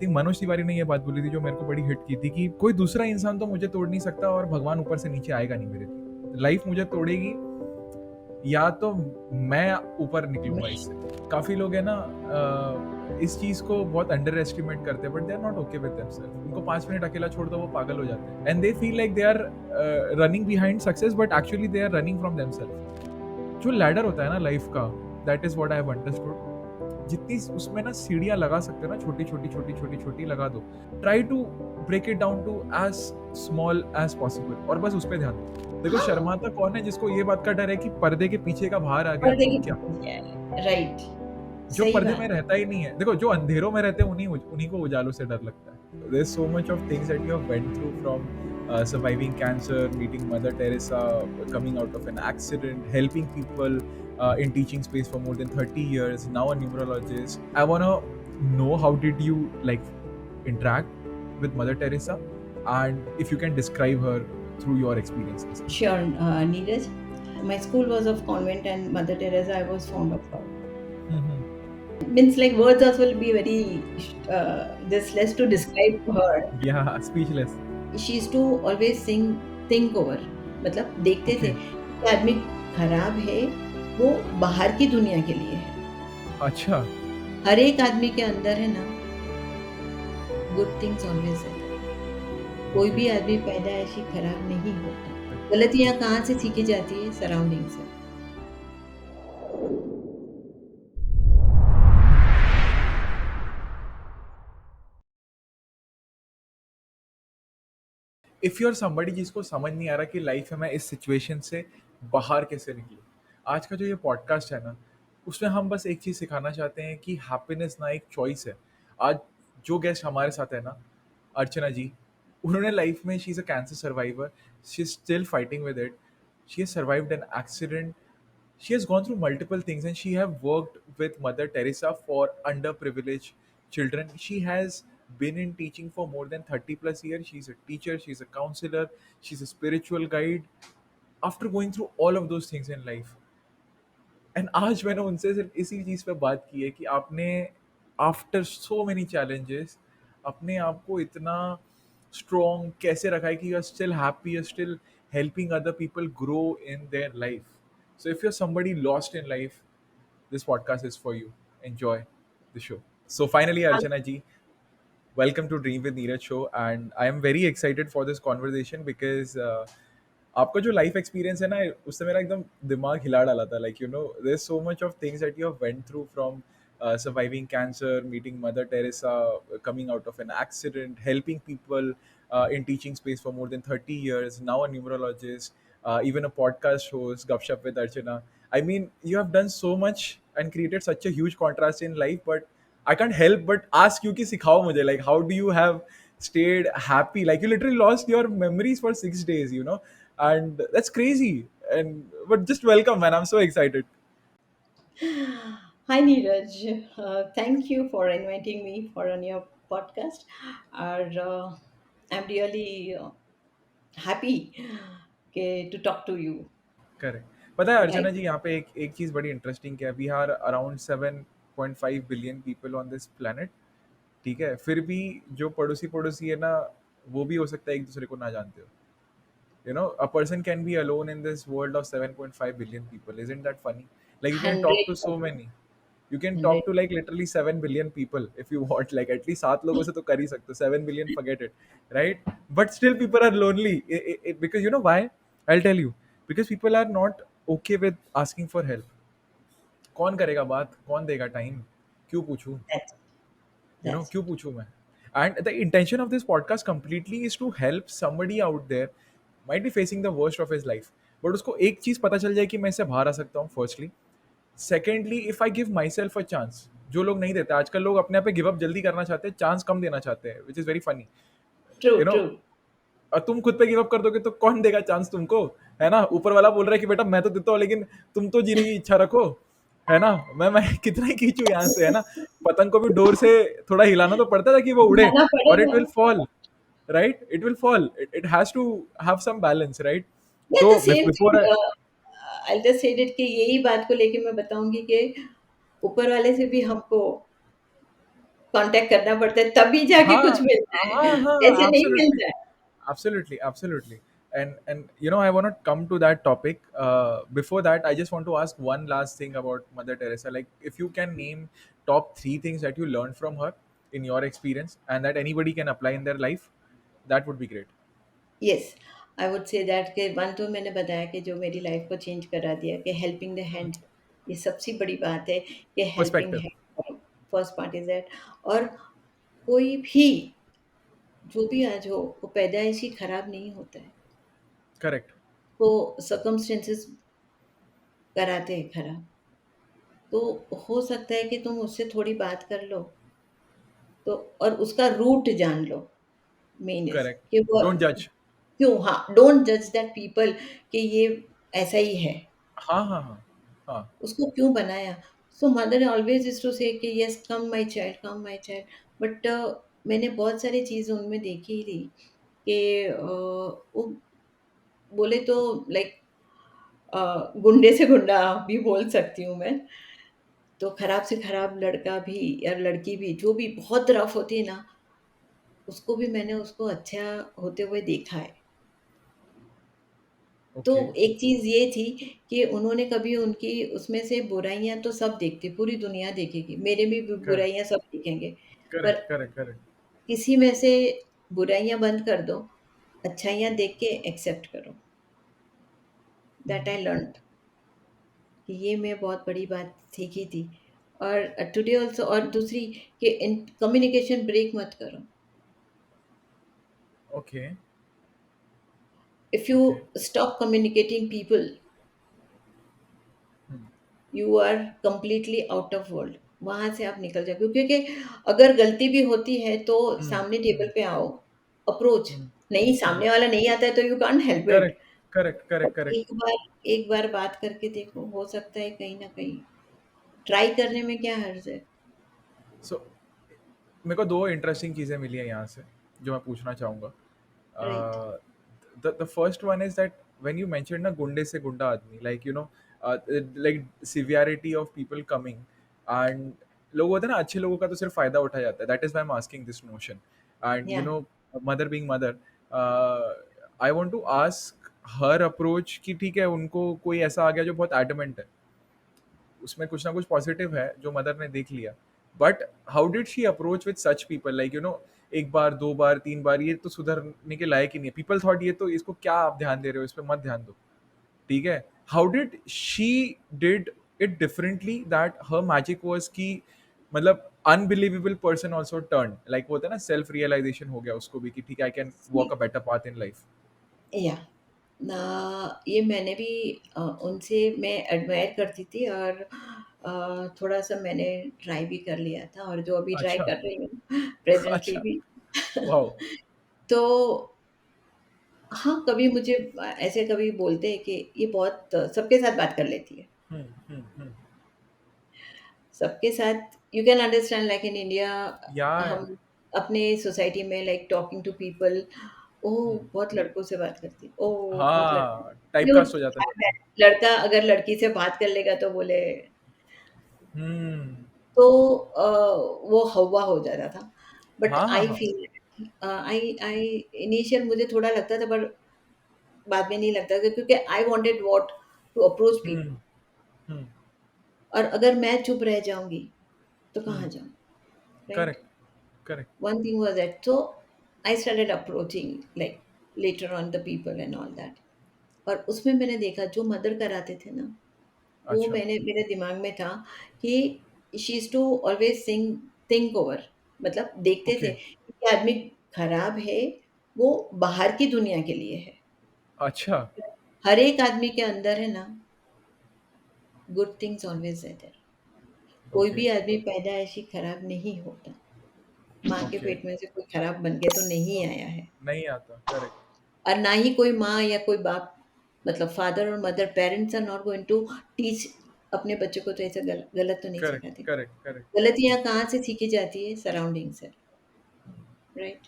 Think Manoj Tiwari ने ये बात बोली थी जो मेरे को बड़ी हिट की थी कि कोई दूसरा इंसान तो मुझे तोड़ नहीं सकता और भगवान ऊपर से नीचे आएगा नहीं मेरे लिए। लाइफ मुझे तोड़ेगी या तो मैं ऊपर निकलूंगा इससे। काफी लोग है ना इस चीज को बहुत अंडर एस्टिमेट करते हैं, but they are not okay with themselves. उनको 5 मिनट अकेला छोड़ दो वो पागल हो जाते हैं and they feel like they are running behind success, but actually they are running from themselves. जो लैडर होता है ना लाइफ का, that is what I have understood. जितनी उसमें ना सीढ़ियां लगा सकते हो ना, छोटी छोटी छोटी छोटी छोटी लगा दो। Try to break it down to as small as possible और बस उस पर ध्यान दो। देखो, हाँ, शर्माता कौन है जिसको ये बात का डर है कि पर्दे के पीछे का बाहर आ गया पर्दे तो के क्या। पीछे है, राइट, जो सही पर्दे में बात। रहता ही नहीं है, देखो जो अंधेरों में रहते हैं उन्हीं को उजालों से डर लगता है। There is so much of things that you have went through, from surviving cancer, meeting Mother Teresa, coming out of an accident, helping people in teaching space for more than 30 years, now a numerologist. I want to know, how did you like interact with Mother Teresa, and if you can describe her through your experiences. Sure, Neeraj. My school was of convent and Mother Teresa, I was fond of her. Mm-hmm. Means like words also will be very just less to describe her. Yeah, speechless. She used to always sing think over. मतलब देखते थे Okay. कि आदमी खराब है, वो बाहर की दुनिया के लिए है। अच्छा। हर एक आदमी के अंदर है ना, गुड थिंग्स ऑलवेज है। कोई Okay. भी आदमी पैदा ऐसी खराब नहीं होता। गलतियाँ कहाँ से सीखी जाती है? सराउंडिंग से। इफ यू आर समबडी जिसको समझ नहीं आ रहा कि लाइफ में मैं इस सिचुएशन से बाहर कैसे निकलूं, आज का जो ये पॉडकास्ट है ना, उसमें हम बस एक चीज सिखाना चाहते हैं कि हैप्पीनेस ना एक चॉइस है। आज जो गेस्ट हमारे साथ है ना, अर्चना जी, उन्होंने लाइफ में, she is a cancer survivor, she is still fighting with it, she has survived an accident, she has gone through multiple things, and she have worked with Mother Teresa for underprivileged children. She has been in teaching for more than 30 plus years. She's a teacher, she's a counselor, she's a spiritual guide, after going through all of those things in life. And आज मैंने उनसे सिर्फ इसी चीज़ पे बात की है कि आपने आफ्टर सो मेनी चैलेंजेस अपने आप को इतना स्ट्रॉन्ग कैसे रखा है कि you are still happy, you are still helping other people grow in their life. So if you are somebody lost in life, this podcast is for you. Enjoy the show. So finally, Archana ji, welcome to Dream with Neeraj show, and I am very excited for this conversation because आपका जो life experience है ना, उससे मेरा एकदम दिमाग हिला डाला था। Like you know, there is so much of things that you have went through, from surviving cancer, meeting Mother Teresa, coming out of an accident, helping people in teaching space for more than 30 years, now a numerologist, even a podcast host, Gupshup with Archana. I mean, you have done so much and created such a huge contrast in life, but I can't help but ask you कि सिखाओ मुझे, like how do you have stayed happy? Like you literally lost your memories for 6 days, you know, and that's crazy. And but just welcome, man. I'm so excited. Hi Neeraj, thank you for inviting me for on your podcast. और I'm really happy to talk to you. Correct. पता है Right? अर्चना जी, यहाँ पे एक एक चीज़ बड़ी interesting क्या है, we are around 7.5 billion people on this planet. ठीक है, फिर भी जो पड़ोसी पड़ोसी है ना, वो भी हो सकता है एक दूसरे को ना जानते हो। You know, a person can be alone in this world of 7.5 billion people. Isn't that funny? Like you can talk to so 100%. many, you can talk 100. to like literally 7 billion people if you want, like at least 7 लोगों से तो कर ही सकते हो, 7 billion forget it, right? But still people are lonely, because you know why? I'll tell you. Because people are not okay with asking for help. कौन करेगा बात, कौन देगा टाइम, क्यों पूछूं, That's you know, that's क्यों पूछूं मैं। And the intention of this podcast completely is to help somebody out there might be facing the worst of his life, but उसको एक चीज पता चल जाए कि मैं इससे बाहर आ सकता हूँ, firstly. Secondly, if I give my self a chance, जो लोग नहीं देते, आजकल लोग अपने आप पे गिव अप जल्दी करना चाहते हैं, चांस कम देना चाहते हैं, which is very funny, you true, know. true. और तुम खुद पे गिव अप कर दोगे तो कौन देगा चांस तुमको, है ना। ऊपर वाला बोल रहा है कि बेटा मैं तो देता हूँ, लेकिन तुम तो जीने की इच्छा रखो, है ना। मैं कितना ही खींचू यहाँ से, है ना। पतंग को भी डोर से थोड़ा हिलाना तो पड़ता था कि वो उड़े, जाना और इट पड़ेगा। Will fall, right, it will fall, it has to have some balance, right. Yeah, तो the same thing. Before, I'll just say that कि यही बात को लेके मैं बताऊंगी कि ऊपर वाले से भी हमको कॉन्टैक्ट करना पड़ता है, तभी जाके हाँ, कुछ मिलता है, हाँ, हाँ, ऐसे नहीं absolutely. मिलता है। Absolutely, absolutely. And you know, I want to come to that topic. Before that, I just want to ask one last thing about Mother Teresa. Like, if you can name top three things that you learned from her in your experience, and that anybody can apply in their life, that would be great. Yes, I would say that कि one तो मैंने बताया कि जो मेरी life को change करा दिया कि हेल्पिंग द हैंड, ये सबसे बड़ी बात है कि helping Perspective. Hand, first part is that. और कोई भी जो भी आज हो, वो पैदाइशी खराब नहीं होता है, Correct. वो सर्कमस्टेंसेस कराते हैं खराब। तो हो सकता है कि तुम उससे थोड़ी बात कर लो, तो और उसका रूट जान लो, मेन इज़ Correct. कि वो Don't judge. क्यों, हाँ, डोंट जज दैट पीपल कि ये ऐसा ही है, हाँ, हाँ, हाँ, हाँ. उसको क्यों बनाया? सो मदर ऑलवेज़ यूज्ड टू से कि yes come my child, but मैंने बहुत सारी चीज़ उनमें देखी थी कि वो बोले तो लाइक गुंडे से गुंडा भी बोल सकती हूँ मैं। तो खराब से खराब लड़का भी या लड़की भी जो भी बहुत रफ़ होती है ना, उसको भी मैंने उसको अच्छा होते हुए देखा है। तो Okay. एक चीज़ ये थी कि उन्होंने कभी उनकी उसमें से बुराइयाँ तो सब देखते, पूरी दुनिया देखेगी, मेरे में भी Correct. बुराइयाँ सब देखेंगे, पर Correct. Correct. Correct. किसी में से बुराइयाँ बंद कर दो, अच्छाइयाँ देख के एक्सेप्ट करो। दैट आई लर्न्ड कि ये मैं बहुत बड़ी बात सीखी थी। और टुडे ऑल्सो, और दूसरी कि इन कम्युनिकेशन ब्रेक मत करो। Okay. If you Okay. Stop communicating people, Hmm. You are completely out of world, वहां से आप निकल जाओ, क्योंकि अगर गलती भी होती है तो Hmm. सामने Hmm. टेबल पे आओ, अप्रोच। Hmm. नहीं, Hmm. सामने वाला नहीं आता है तो you can't help it, Correct. Correct. Correct. But Correct. एक बार बात करके देखो, हो सकता है कहीं ना कहीं ट्राई करने में क्या हर्ज है। So, मेरे को दो इंटरेस्टिंग चीज़ें मिली हैं यहाँ से जो मैं पूछना चाहूँगा। Right. The first one is that when you mention ना गुंडे से गुंडा आदमी, like you no, like severity of people coming, and लोग होते हैं ना, अच्छे लोगों का तो सिर्फ फायदा उठाया जाता है, that is why I am asking this notion. And you ya know, mother being mother, I want to ask her approach कि ठीक है, उनको कोई ऐसा आ गया जो बहुत एडमेंट है, उसमें कुछ ना कुछ पॉजिटिव है जो मदर ने देख लिया, but how did she approach with such people, like you no, एक बार दो बार तीन बार ये तो सुधरने के लायक ही नहीं है, पीपल थॉट ये तो, इसको क्या आप ध्यान दे रहे हो, इस पर मत ध्यान दो, ठीक है। How did she did it differently that her magic was की, मतलब unbelievable person also turn, like वो होता है ना, सेल्फ रियलाइजेशन हो गया उसको भी कि ठीक है, I can walk a better path in life. या ना, ये मैंने भी उनसे मैं एडमायर करती थी, और थोड़ा सा मैंने ट्राई भी कर लिया था, और जो अभी ट्राई अच्छा। कर रही हूँ प्रेजेंटली अच्छा। भी। वाओ। तो हाँ, कभी मुझे ऐसे कभी बोलते हैं कि ये बहुत सबके साथ बात कर लेती है। हम्म। हम्म। सबके साथ you can understand like in India, यार। हम अपने सोसाइटी में लाइक टॉकिंग टू पीपल, ओह! हम्म। बहुत लड़कों से बात करती है, ओह! बहुत लड़की, हाँ, क्यों, टाइपकास्ट हो जाता है सब। लड़का अगर लड़की से बात कर लेगा तो बोले, हम्म। तो वो हौवा हो जाता था। बट हाँ, हाँ, आई हाँ। फील आई आई इनिशियल मुझे थोड़ा लगता था, पर बाद में नहीं लगता था, क्योंकि I wanted what to approach people, hmm. Hmm. और अगर मैं चुप रह जाऊँगी तो हम्म। कहाँ जाऊँ, right? Correct. Correct. One thing was that, so I started approaching like later on the people and all that. और उसमें मैंने देखा जो मदर कराते थे ना, वो अच्छा। मैंने मेरे दिमाग में था कि she is to always think over, मतलब देखते ओके। थे कि ये आदमी खराब है, वो बाहर की दुनिया के लिए है। अच्छा। हर एक आदमी के अंदर है ना, good things always are there. कोई ओके। भी आदमी पैदा ऐसी खराब नहीं होता। माँ के ओके। पेट में से कोई खराब बन के तो नहीं आया है। नहीं आता, करेक्ट। और ना ही कोई माँ या कोई बाप, मतलब फादर और mother, parents are not going to teach अपने बच्चों को तो ऐसे गलत तो नहीं करेक्ट। सिखाते। करेक्ट। करेक्ट। गलतियाँ कहाँ से सीखी जाती है? सराउंडिंग से, राइट?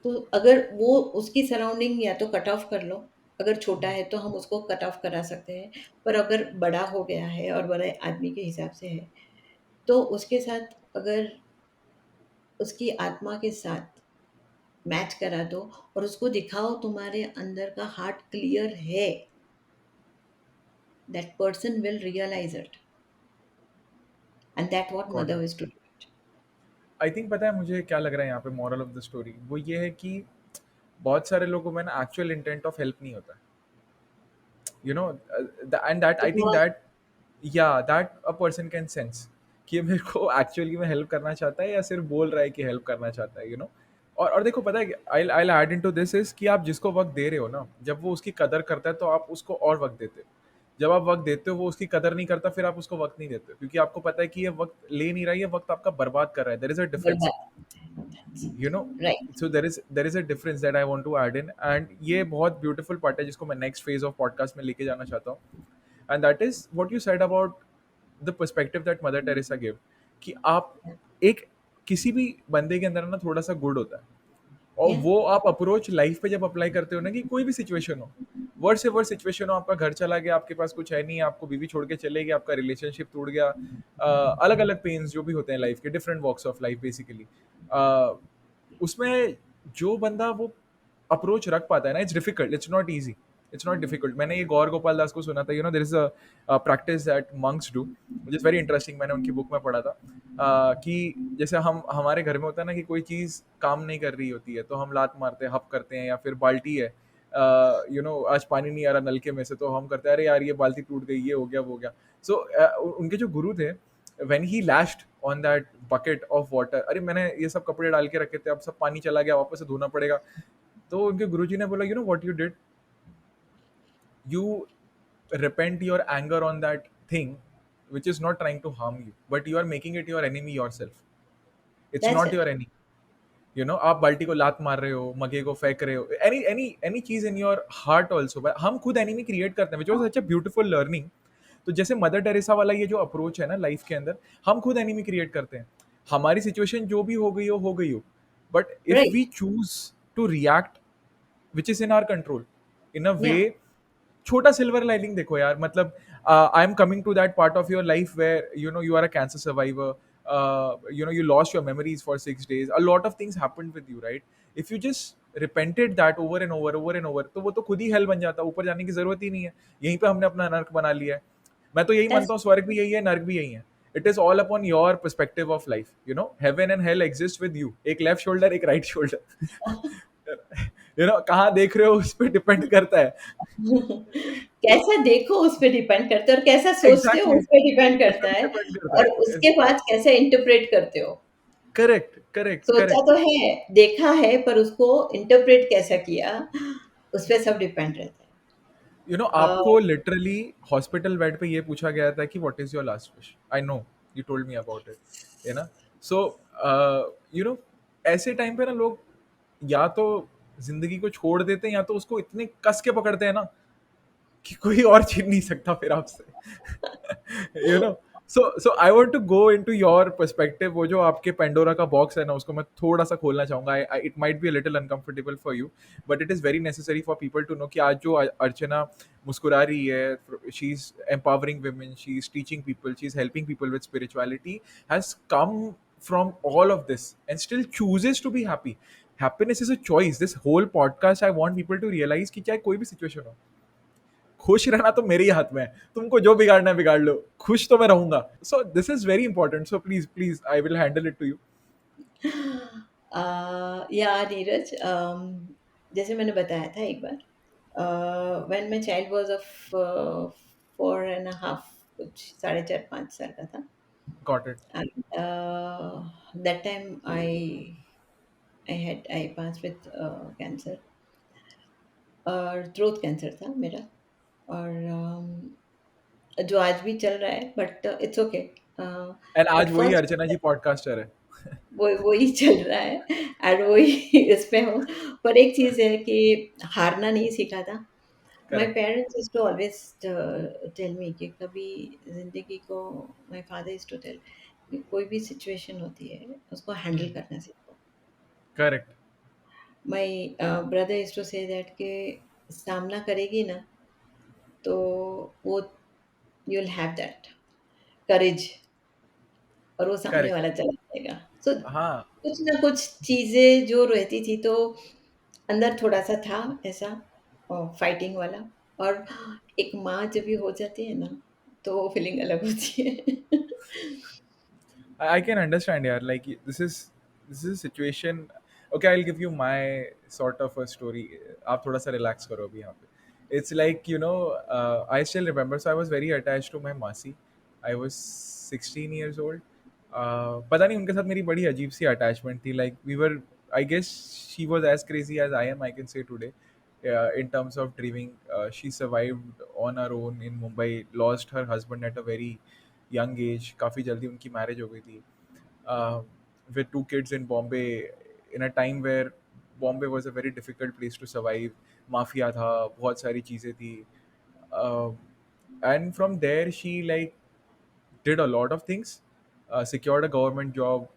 तो अगर वो उसकी सराउंडिंग या तो कट ऑफ कर लो, अगर छोटा है तो हम उसको कट ऑफ करा सकते हैं, पर अगर बड़ा हो गया है और बड़े आदमी के हिसाब से है, तो उसके साथ अगर उसकी आत्मा के साथ मैच करा दो और उसको दिखाओ तुम्हारे अंदर का हार्ट क्लियर है, that person will realise it, and that what got mother it. Is to do. I think पता है मुझे क्या लग रहा है यहाँ पे, मॉरल ऑफ द स्टोरी वो ये है कि बहुत सारे लोगों में ना एक्चुअल इंटेंट ऑफ हेल्प नहीं होता, you know, and that तो I think थोड़ा that, yeah, that a person can sense कि ये मेरे को एक्चुअली में हेल्प करना चाहता है या सिर्फ बोल रहा है कि हेल्प करना चाहता है, और देखो पता है, I add into this is कि आप जिसको वक्त दे रहे हो ना, जब वो उसकी कदर करता है तो आप उसको और वक्त देते हो। जब आप वक्त देते हो वो उसकी कदर नहीं करता, फिर आप उसको वक्त नहीं देते, क्योंकि आपको पता है कि ये वक्त ले नहीं रहा है, ये वक्त आपका बर्बाद कर रहा है। देयर इज अ डिफरेंस, बर्बाद, you know. Right. So there is a difference that I want to add in, and ये बहुत ब्यूटीफुल पार्ट है जिसको मैं नेक्स्ट फेज ऑफ पॉडकास्ट में लेके जाना चाहता हूँ। And that is what you said about the perspective that mother Teresa give, कि आप एक किसी भी बंदे के अंदर ना थोड़ा सा गुड होता है, और या वो आप अप्रोच लाइफ पे जब अप्लाई करते हो ना, कि कोई भी सिचुएशन हो, वर्स्ट से वर्स्ट सिचुएशन हो, आपका घर चला गया, आपके पास कुछ है नहीं, आपको बीवी छोड़ के चले गई, आपका रिलेशनशिप टूट गया, अलग अलग पेन्स जो भी होते हैं लाइफ के, different walks of life basically, उसमें जो बंदा वो अप्रोच रख पाता है ना, it's difficult, it's not easy, it's not difficult. मैंने ये गौर गोपाल दास को सुना था, there is a practice that monks do, which is very interesting, मैंने उनकी बुक में पढ़ा था, कि जैसे हम हमारे घर में होता है ना कि कोई चीज़ काम नहीं कर रही होती है तो हम लात मारते हैं, हप करते हैं, या फिर बाल्टी है, आज पानी नहीं आ रहा नलके में से, तो हम करते हैं अरे यार ये बाल्टी टूट गई, ये हो गया वो हो गया। सो उनके जो गुरु थे, when he lashed on that bucket of water, अरे मैंने ये सब कपड़े डाल के रखे थे, अब सब पानी चला गया, वापस से धोना पड़ेगा। तो उनके गुरुजी ने बोला, what you did, you repent your anger on that thing which is not trying to harm you, but you are making it your enemy yourself. It's that's not it. your enemy. आप बाल्टी को लात मार रहे हो, मगे को फेंक रहे हो, एनी चीज इन योर हार्ट ऑल्सो, हम खुद एनिमी क्रिएट करते हैं, which was such a beautiful learning. तो जैसे मदर टेरेसा वाला ये जो अप्रोच है ना लाइफ के अंदर, हम खुद एनिमी क्रिएट करते हैं। हमारी सिचुएशन जो भी हो गई हो, but if we right. Choose to react which is in our control, in a ya way, छोटा सिल्वर लाइनिंग देखो यार, मतलब I am coming to that part of your life where you are a cancer survivor, you lost your memories for 6 days, a lot of things happened with you, right? If you just repented that over and over, तो वो तो खुद ही hello बन जाता, ऊपर जाने की जरूरत ही नहीं है, यहीं पे हमने अपना नर्क बना लिया है। मैं तो यही दैट्स मानता हूँ, स्वर्ग भी यही है, नर्क भी यही है। It is all upon your perspective of life, heaven and hell exist with you, एक लेफ्ट शोल्डर एक राइट शोल्डर। कहाँ देख रहे हो उस पर डिपेंड करता है। कैसा देखो उस पे डिपेंड करता है और कैसा सोचते हो एग्जैक्टली, उस पे डिपेंड उस करता पर है, डिपेंड करता और है। उसके बाद कैसे इंटरप्रेट करते हो। करेक्ट, करेक्ट, सोचा करेक्ट। तो है, देखा है, पर उसको इंटरप्रेट कैसा किया, उस पे सब डिपेंड रहता है। आपको लिटरली हॉस्पिटल बेड पे ये पूछा गया था कि what is your last wish, I know, you told me about it, है ना। सो यू नो ऐसे टाइम पे ना लोग या तो जिंदगी को छोड़ देते हैं, या तो उसको इतने कस के पकड़ते हैं ना कि कोई और छीन नहीं सकता फिर आपसे। So I want to go into your perspective, वो जो आपके पेंडोरा का बॉक्स है ना, उसको मैं थोड़ा सा खोलना चाहूंगा। It might be a little uncomfortable for you, but it is very necessary for people to know कि आज जो अर्चना मुस्कुरा रही है, she is empowering women, she is teaching people, she is helping people with spirituality, has come from all of this and still chooses to be happy. Happiness is a choice. This whole podcast I want people to realize कि चाहे कोई भी situation हो, खुश रहना तो मेरे ही हाथ में है, तुमको जो बिगाड़ना है बिगाड़ लो, खुश तो मैं रहूंगा। So this is very important, so please please I will handle it to you. या नीरज, जैसे मैंने बताया था एक बार, when my child was of 4.5, कुछ 4.5 5 साल का था, got it. And that time I pass with cancer, और थ्रोट कैंसर था मेरा, और जो आज भी चल रहा है, but it's okay. And but आज वही फर्स्ट अर्चना जी पॉडकास्टर है। वही चल रहा है, एंड वही इस पे हूँ। पर एक चीज़ है कि हारना नहीं सीखा था। My correct, parents used to always tell me कि कभी ज़िंदगी को, my father used to tell कि कोई भी सिचुएशन होती है, उसको हैंडल करना सीखो। Correct, my brother used to say that कि सामना करेगी ना, तो वो you will have that courage, और वो सामने करेक्ट, वाला चला जाएगा। सो हाँ, कुछ ना कुछ चीज़ें जो रहती थी, तो अंदर थोड़ा-सा था ऐसा फाइटिंग वाला। और एक माँ जब भी हो जाती है ना, तो वो फीलिंग अलग होती है। I can understand, yeah. Like this is a situation. Okay, I'll give you my sort of a story. आप थोड़ा सा relax करो अभी यहाँ पे. It's like I still remember. So I was very attached to my मासी. I was 16 years old. पता नहीं उनके साथ मेरी बड़ी अजीब सी attachment थी. Like we were, I guess she was as crazy as I am. I can say today. In terms of dreaming, she survived on her own in Mumbai. Lost her husband at a very young age. काफ़ी जल्दी उनकी marriage हो गई थी with two kids in Bombay in a time where Bombay was a very difficult place to survive. Mafia था, बहुत सारी चीज़ें थी. And from there she like did a lot of things, secured a government job,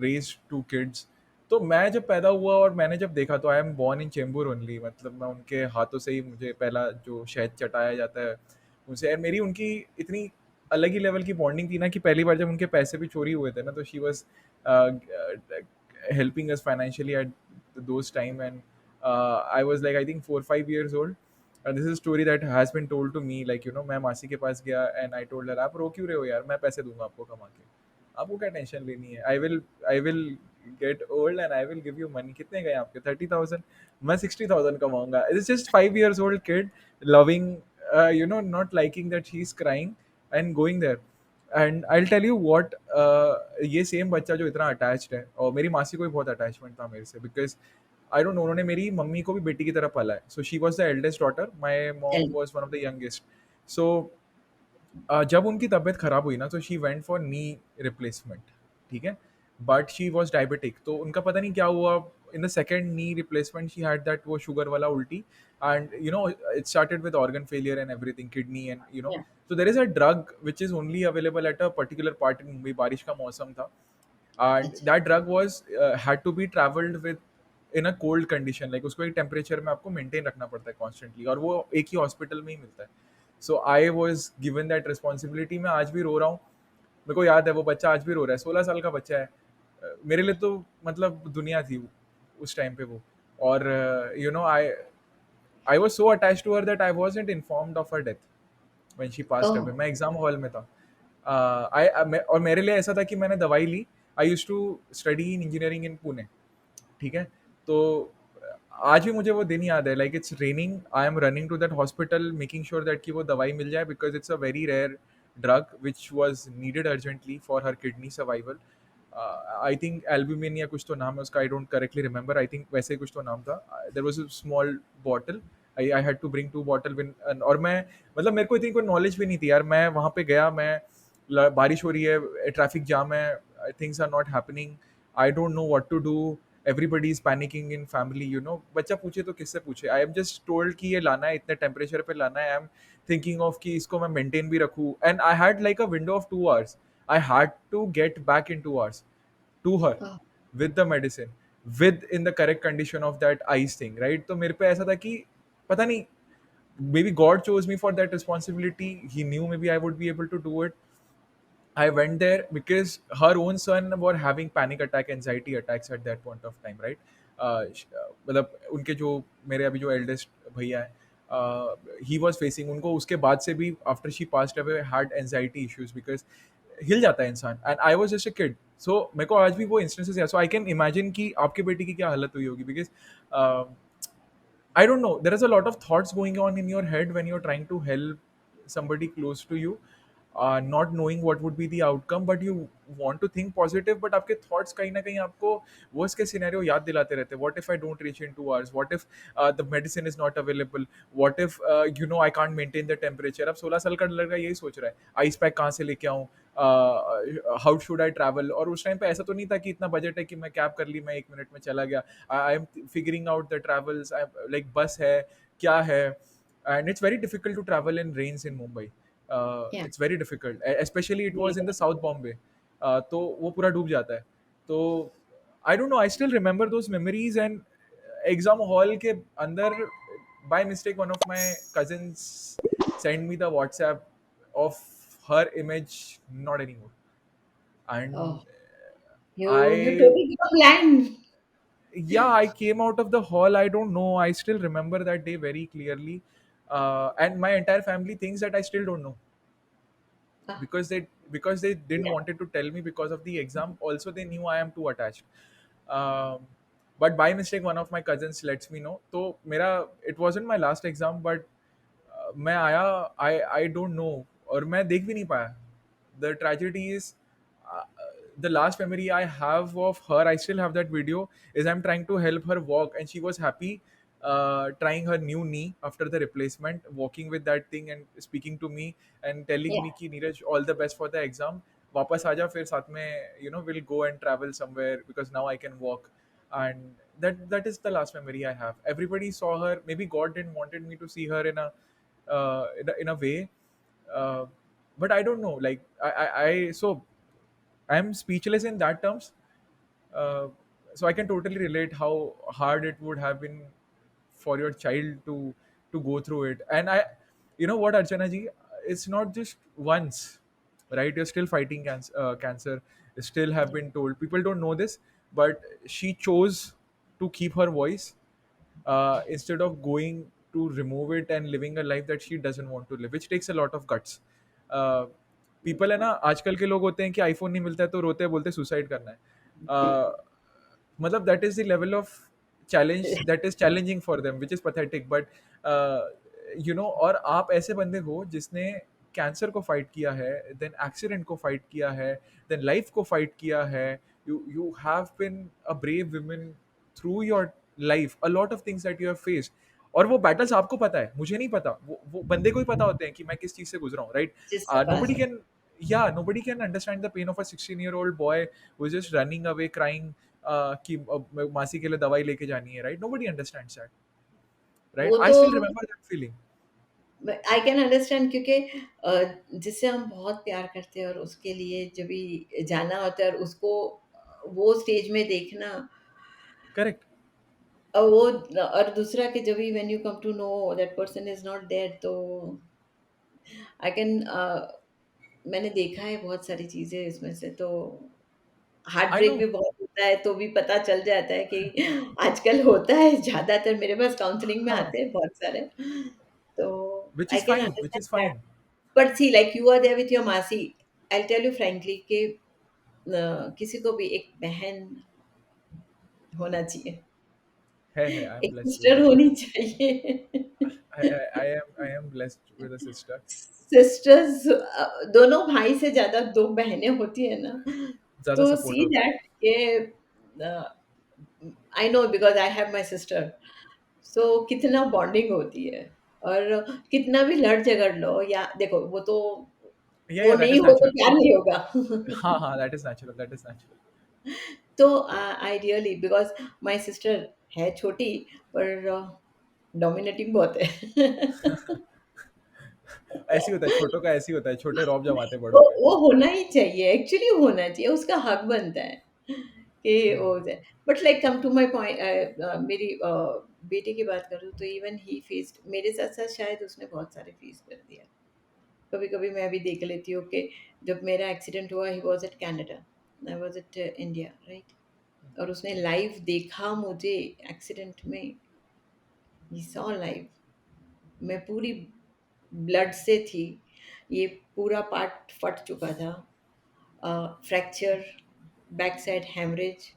raised two kids. तो मैं जब पैदा हुआ और मैंने जब देखा, तो I am born in Chembur only, मतलब मैं उनके हाथों से ही मुझे पहला जो शहद चटाया जाता है उनसे, और मेरी उनकी इतनी अलग ही लेवल की बॉन्डिंग थी ना कि पहली बार जब उनके पैसे भी चोरी हुए थे ना, तो she was helping us financially at those time. And I was like, I think 4 5 years old. And this is a story that has been told to me, like मैं मासी के पास गया and I told her, आप रो क्यों रहे हो यार, मैं पैसे दूंगा आपको कमा के, आपको क्या टेंशन लेनी है, I will get old and I will give you money. कितने गए आपके? 30,000. मैं 60,000 कमाऊंगा. It's just 5 years old kid loving, not liking that she is crying and going there. And I tell you what, ये same बच्चा जो इतना attached है, और मेरी मासी को भी बहुत अटैचमेंट था मेरे से, बिकॉज आई डोंट नो, उन्होंने मेरी मम्मी को भी बेटी की तरह पाला है. So she was the eldest daughter, my mom एल was one of the youngest. So जब उनकी तबीयत खराब हुई ना, तो she went for knee replacement. ठीक है, बट शी वॉज डायबिटिक, तो उनका पता नहीं क्या हुआ. In the second knee replacement she had that वो शुगर वाला उल्टी, and it started with organ failure and everything, kidney and या so there is a drug which is only available at a particular part in Mumbai. बारिश का मौसम था, and अच्छा, that drug was had to be traveled with in a cold condition. Like उसको एक temperature में आपको मेंटेन रखना पड़ता है कॉन्स्टेंटली, और वो एक ही हॉस्पिटल में ही मिलता है. So I was given that responsibility. मैं आज भी रो रहा हूँ, मेरे को याद है वो बच्चा आज भी रो रहा है. 16 साल का बच्चा है. मेरे लिए तो मतलब दुनिया थी उस टाइम पे वो. और I was so attach to her that I was informed of her death when she passed oh! Away. मैं एग्जाम हॉल में था. और मेरे लिए ऐसा था कि मैंने दवाई ली. I use to study in engineering in Pune. ठीक है, तो आज भी मुझे वो दिन याद है. Like it's raining, I am running to that hospital making sure that कि वो दवाई मिल जाए, because it's a very rare drug which was needed urgently for her kidney survival. I think albumin या कुछ तो नाम है उसका, I don't correctly remember. I think वैसे ही कुछ तो नाम था. There was a small bottle. I had to bring 2 bottle win. और मैं, मतलब मेरे को इतनी कोई नॉलेज भी नहीं थी यार. मैं वहाँ पे गया, मैं बारिश हो रही है, ट्रैफिक जाम है, things are not happening, I don't know what to do, everybody is panicking in family. बच्चा पूछे तो किससे पूछे. आई एम जस्ट टोल्ड कि ये लाना है, इतने टेम्परेचर पे लाना है. आई एम थिंकिंग ऑफ कि इसको मैं मेंटेन भी रखूँ, and I had like a window of 2 hours. I had to get back in 2 hours to her oh! with the medicine, with in the correct condition of that ice thing, right? तो मेरे पे ऐसा था कि पता नहीं, maybe God chose me for that responsibility. He knew maybe I would be able to do it. I went there because her own son were having panic attack, anxiety attacks at that point of time, right? मतलब उनके जो मेरे अभी जो eldest भैया हैं, he was facing, उनको उसके बाद से भी after she passed away had anxiety issues, because हिल जाता है इंसान. And I was just a kid. So मेरे को आज भी वो इंस्टेंसेस है. सो आई कैन इमेजिन कि आपके बेटी की क्या हालत हुई होगी, because I don't know. There is a lot of thoughts going on in your head when you're trying to help somebody close to you, not knowing what would be the outcome, but you want to think positive. But आपके thoughts कहीं ना कहीं आपको worst case scenario याद दिलाते रहते हैं. What if I don't reach in 2 hours? What if the medicine is not available? What if I can't maintain the temperature? अब 16 साल का लड़का यही सोच रहा है, आइस पैक कहाँ से लेके आऊँ, हाउ शुड आई ट्रैवल. और उस टाइम पे ऐसा तो नहीं था कि इतना बजट है कि मैं कैब कर ली, मैं 1 मिनट में चला गया. I am figuring out the travels, like bus है, क्या है. And it's very difficult to travel in rains in Mumbai. या it's very difficult, especially it very was in the bad. South Bombay. तो वो पूरा डूब जाता है. तो I don't know, I still remember those memories. And exam hall के अंदर by mistake one of my cousins sent me the WhatsApp of her image, not anymore. And oh! You I totally become blind. Yeah, I came out of the hall. I don't know. I still remember that day very clearly, and my entire family thinks that I still don't know Ah, because they didn't yeah, wanted to tell me because of the exam. Also, they knew I am too attached. Um, but by mistake, one of my cousins lets me know. So, मेरा it wasn't my last exam, but मैं आया I don't know और मैं देख भी नहीं पाया. The tragedy is uh, the last memory I have of her, I still have that video, is I'm trying to help her walk and she was happy trying her new knee after the replacement, walking with that thing and speaking to me and telling yeah. me कि Neeraj all the best for the exam, वापस आ जा फिर साथ में we'll go and travel somewhere because now I can walk. And that is the last memory I have. Everybody saw her. Maybe God didn't wanted me to see her in a way, uh, but I don't know. Like I so I'm speechless in that terms. Uh, so I can totally relate how hard it would have been for your child to go through it. And you know what, Archana ji, it's not just once, right? You're still fighting cancer. You still have been told. People don't know this, but she chose to keep her voice instead of going to remove it and living a life that she doesn't want to live, which takes a lot of guts. People है ना, आजकल के लोग होते हैं कि iPhone नहीं मिलता है तो रोते हैं, बोलते सुसाइड करना है. मतलब that is the level of challenge that is challenging for them, which is pathetic. But और आप ऐसे बंदे हो जिसने कैंसर को फाइट किया है, देन एक्सीडेंट को फाइट किया है, देन लाइफ को फाइट किया है. You have been a brave women through your life, a lot of things that you have faced. और वो बैटल्स आपको पता है, मुझे नहीं पता. वो बंदे को ही पता होते हैं कि मैं किस चीज से गुजरा हूँ, राइट? जिसके पास Nobody can, yeah, nobody can understand the pain of a 16-year-old boy who is just running away crying कि मासी के लिए दवाई लेके जानी है, right? Nobody understands that, right? वो I तो still remember that feeling. I can understand क्योंकि जिससे हम बहुत प्यार करते हैं और उसके लिए जब भी जाना होता है और उसको वो स्टेज में देखना Correct. वो और दूसरा कि जब भी when you come to know that person is not there तो आई कैन मैंने देखा है बहुत सारी चीजें इसमें से तो हार्ट I ब्रेक भी know. बहुत होता है तो भी पता चल जाता है कि आजकल होता है ज्यादातर मेरे पास काउंसलिंग में हाँ, आते हैं बहुत सारे तो which I is can fine, which is understand that fine. But see like you are there with your masi I tell you frankly कि किसी को भी एक बहन होना चाहिए है, I am एक blessed with सिस्टर that. होनी चाहिए I am blessed with a sister. Sisters दोनों भाई से ज्यादा दो बहनें होती है ना ज़्यादा तो सपोर्ट सी होता है. दैट के I know because I have my sister so कितना बॉन्डिंग होती है और कितना भी लड़ झगड़ लो या देखो वो तो वो Yeah, that नहीं is हो तो natural. प्यार नहीं होगा हाँ, that is natural, that is natural. तो I really because my sister है छोटी पर डोमिनेटिंग बहुत है ऐसे ही होता है, छोटों का ऐसे ही होता है, छोटे रौब जमाते हैं वो बड़ों पे. वो होना ही चाहिए, एक्चुअली होना चाहिए, उसका हक बनता है कि वो Hmm. But like come to my point मेरी बेटे की बात करूँ तो इवन ही फेस्ड मेरे साथ-साथ शायद उसने बहुत सारे फेस कर दिया। कभी-कभी मैं भी देख लेती हूँ कि जब मेरा एक्सीडेंट हुआ he was at Canada, I was at India right? और उसने लाइव देखा मुझे एक्सीडेंट में, ही सॉ लाइव मैं पूरी ब्लड से थी, ये पूरा पार्ट फट चुका था। फ्रैक्चर, बैक साइड हेमरेज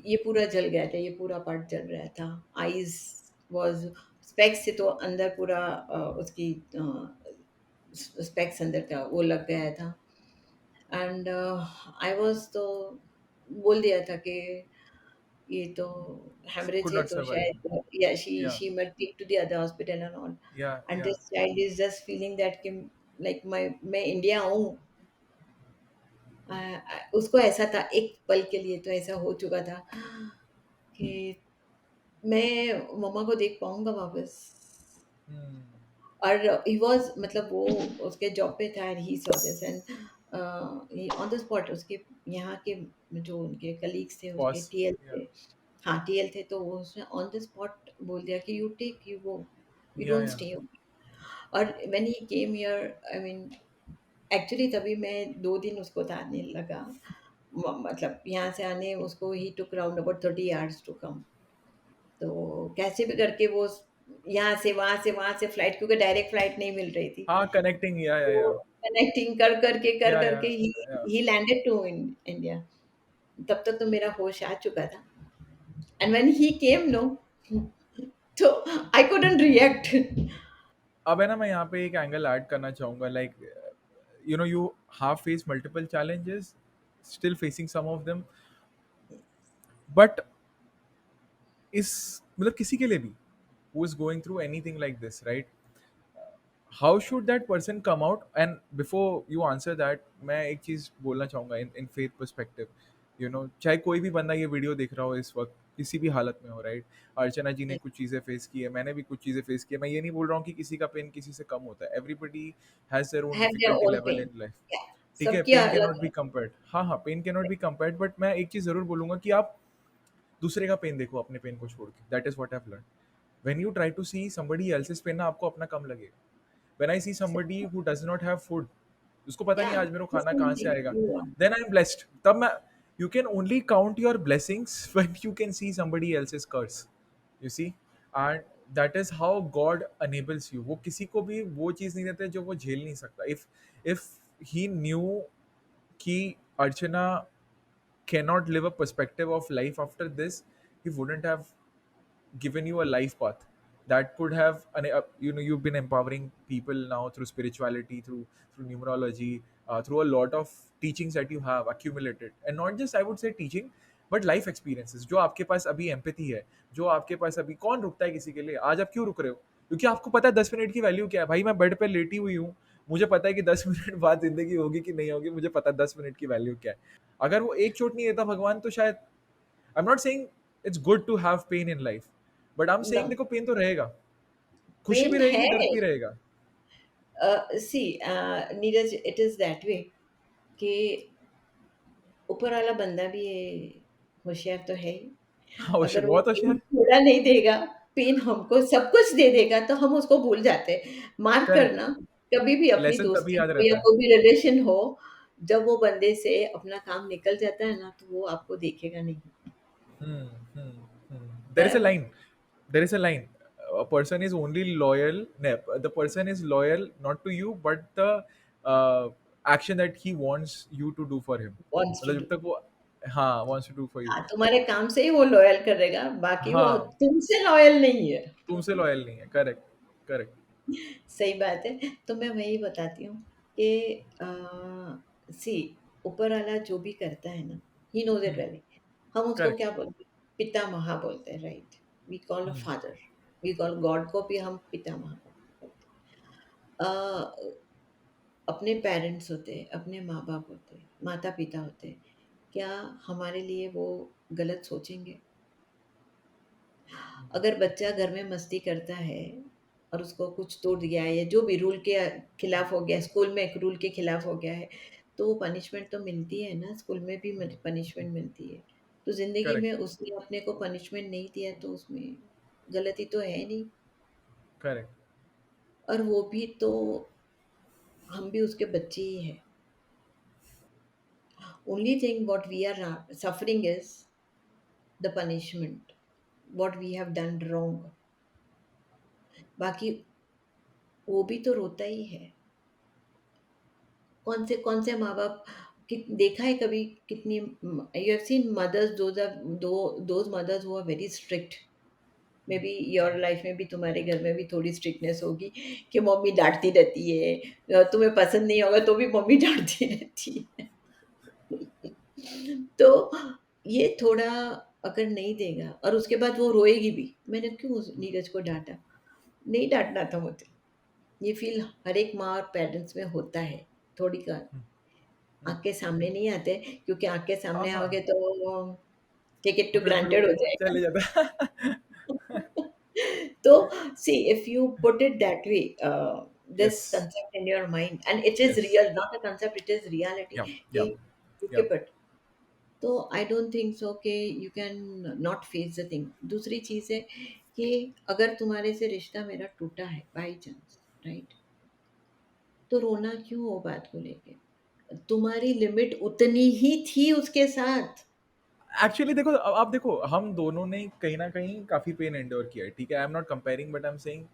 ये पूरा जल गया था, ये पूरा पार्ट जल रहा था। आईज़ वाज़ स्पेक्स से तो अंदर पूरा उसकी स्पेक्स अंदर था, वो लग गया था एंड आई वाज़ तो बोल दिया था कि ये तो हेमरेज Could है not तो survive. शायद या Yeah, she might take to the other hospital and all yeah, and yeah. This child is just feeling that कि लाइक मैं इंडिया आऊँ उसको ऐसा था एक पल के लिए तो ऐसा हो चुका था कि मैं मम्मा को देख पाऊँगा वापस Hmm. और ही वाज़ मतलब वो उसके जॉब पे था and he saw this and he on the spot उसके यहाँ के जो उनके कलीग्स थे उसके Pause. टीएल Yeah, थे हाँ, टीएल थे तो वो उसने ऑन द स्पॉट बोल दिया कि you take you go, you yeah, don't yeah. Stay और when he came here I mean actually तभी मैं 2 दिन उसको था नहीं लगा मतलब यहाँ से आने उसको ही took round about 30 hours to come. तो कैसे भी करके वो यहाँ से वहाँ से वहाँ से फ्लाइट, क्योंकि डायरेक्ट फ्लाइट नहीं मिल रही थी, हाँ, कनेक्टिंग या। तो कनेक्टिंग कर करके कर या करके या he landed to in India. तब तक तो मेरा होश आ चुका था, and when he came no, तो आई कुडंट रिएक्ट। अब है ना, मैं यहाँ पे एक एंगल ऐड करना चाहूँगा, like you have face multiple challenges, still facing some of them, but इस मतलब किसी के लिए भी who is going through anything like this, right, how should that person come out? And before you answer that, मैं एक चीज बोलना चाहूंगा इन इन फेथ पर्सपेक्टिव। चाहे कोई भी बंदा ये वीडियो देख रहा हो इस वक्त, किसी भी हालत में हो, राइट, अर्चना जी ने कुछ चीज़ें फेस की है, मैंने भी कुछ चीज़ें फेस की है। मैं ये नहीं बोल रहा हूँ कि किसी का पेन किसी से कम होता है, everybody has their own have their difficulty own level pain. In life. या ठीक है, सबकी पेन कैन अलग नॉट बी है। कंपेयर्ड, हाँ हाँ, pain can not be compared, but मैं एक चीज़ ज़रूर बोलूंगा कि आप दूसरे का पेन देखो अपने पेन को छोड़ के, that is what I have learn. When you try to see somebody else's pain ना, आपको अपना कम लगेगा। When I see somebody who does not have food, उसको पता या नहीं आज मेरे को खाना सेम कहाँ से थिंग आएगा, you are. Then I am blessed. तब मैं, you can only count your blessings when you can see somebody else's curse, you see, and that is how God enables you. वो किसी को भी वो चीज़ नहीं देते जो वो झेल नहीं सकता। इफ ही न्यू कि अर्चना cannot live a perspective of life after this, he wouldn't have given you a life path that could have you've been empowering people now through spirituality, through numerology, through a lot of teachings that you have accumulated, and not just I would say teaching, but life experiences। जो आपके पास अभी empathy है, जो आपके पास अभी, कौन रुकता है किसी के लिए? आज आप क्यों रुक रहे हो? क्योंकि आपको पता है 10 मिनट की वैल्यू क्या है। भाई मैं बेड पे लेटी हुई हूँ, मुझे पता है कि 10 मिनट बाद जिंदगी होगी कि नहीं होगी, मुझे पता है 10 मिनट की वैल्यू क्या है। अगर वो एक चोट नहीं देता भगवान, तो शायद, I'm not saying it's good to have pain in life, but I'm no, saying देखो पेन तो रहेगा, खुशी भी पेन रहेगी, है। दर्द भी रहेगा। See Neeraj, it is that way कि ऊपर वाला बंदा भी होशियार तो है ही। हाँ, होशियार, अगर वो बहुत पेन होशियार। थोड़ा नहीं देगा, पेन हमको सब कुछ दे देगा, तो हम उसको भूल जाते हैं। Mark correct. करना, कभी भी अपनी लेसन तभी दोस्ती याद हो या रहता है। कोई भी रिलेशन हो, जब वो बंदे से अपना काम निकल जाता है ना, तो वो आपको देखेगा नहीं। हम्म हम्म देर इज अ बराबर? Line, there is a line, a person is only loyal, no, the person is loyal not to you but the uh, action that he wants you to do for him। Wants to मतलब do. जब तक वो, हाँ, wants to do for you। हाँ, तुम्हारे काम से ही वो लॉयल करेगा, बाकी वो हाँ, तुमसे लॉयल नहीं है। तुमसे लॉयल नहीं है, करेक्ट, करेक्ट। सही बात है। तो मैं वही बताती हूँ कि सी, ऊपर वाला जो भी करता है ना, ही नोज़ इट वेल। हम उसको करेक्ट। क्या बोलते हैं? पितामह बोलते हैं, right? We call a father, we call God को भी हम पितामह बोलते हैं। अपने पेरेंट्स होते हैं, अपने माँ-बाप होते हैं, माता-पिता होते हैं, क्या हमारे लिए वो गलत सोचेंगे? अगर बच्चा घर में मस्ती करता है और उसको कुछ तोड़ दिया है या जो भी रूल के खिलाफ हो गया, स्कूल में एक रूल के खिलाफ हो गया है, तो वो पनिशमेंट तो मिलती है ना, स्कूल में भी पनिशमेंट मिलती है। तो ज़िंदगी में करेक्ट। उसने अपने को पनिशमेंट नहीं दिया, तो उसमें गलती तो है नहीं। करेक्ट। और वो भी तो, हम भी उसके बच्चे ही हैं। Only thing what we are suffering is the punishment, what we have done wrong. बाकी वो भी तो रोता ही है। कौन से माँ-बाप, कित देखा है कभी कितनी, you have seen mothers, those mothers who are very strict. Maybe your life में भी, तुम्हारे घर में भी थोड़ी स्ट्रिक्टनेस होगी कि मम्मी डाँटती रहती है, तुम्हें पसंद नहीं होगा तो भी मम्मी डाँटती रहती है। तो ये थोड़ा अगर नहीं देगा और उसके बाद वो रोएगी भी, मैंने क्यों उस नीरज को डाँटा? नहीं डाँटना था मुझे। ये फ़ील हर एक माँ और पेरेंट्स में होता है, थोड़ी का आँख के सामने नहीं आते, क्योंकि आँख के हाँ सामने हाँ, आओगे तो टेक इट टू फिर वो ग्रांटेड हो चले जाएगा। जाता है। तो see, if you put it that way, this yes, concept in your mind, and it is yes, real, not a concept, it is reality, या, कि या, you या। keep it। तो आई डोंट थिंक सो कि you can not face the thing. दूसरी चीज़ है कि अगर तुम्हारे से रिश्ता मेरा टूटा है बाय चांस, राइट? तो रोना क्यों हो बात को लेके? तुम्हारी लिमिट उतनी ही थी उसके साथ। एक्चुअली देखो, अब आप देखो, हम दोनों ने कहीं ना कहीं काफी पेन एंड्योर किया है, ठीक है, आई am not comparing but I am saying,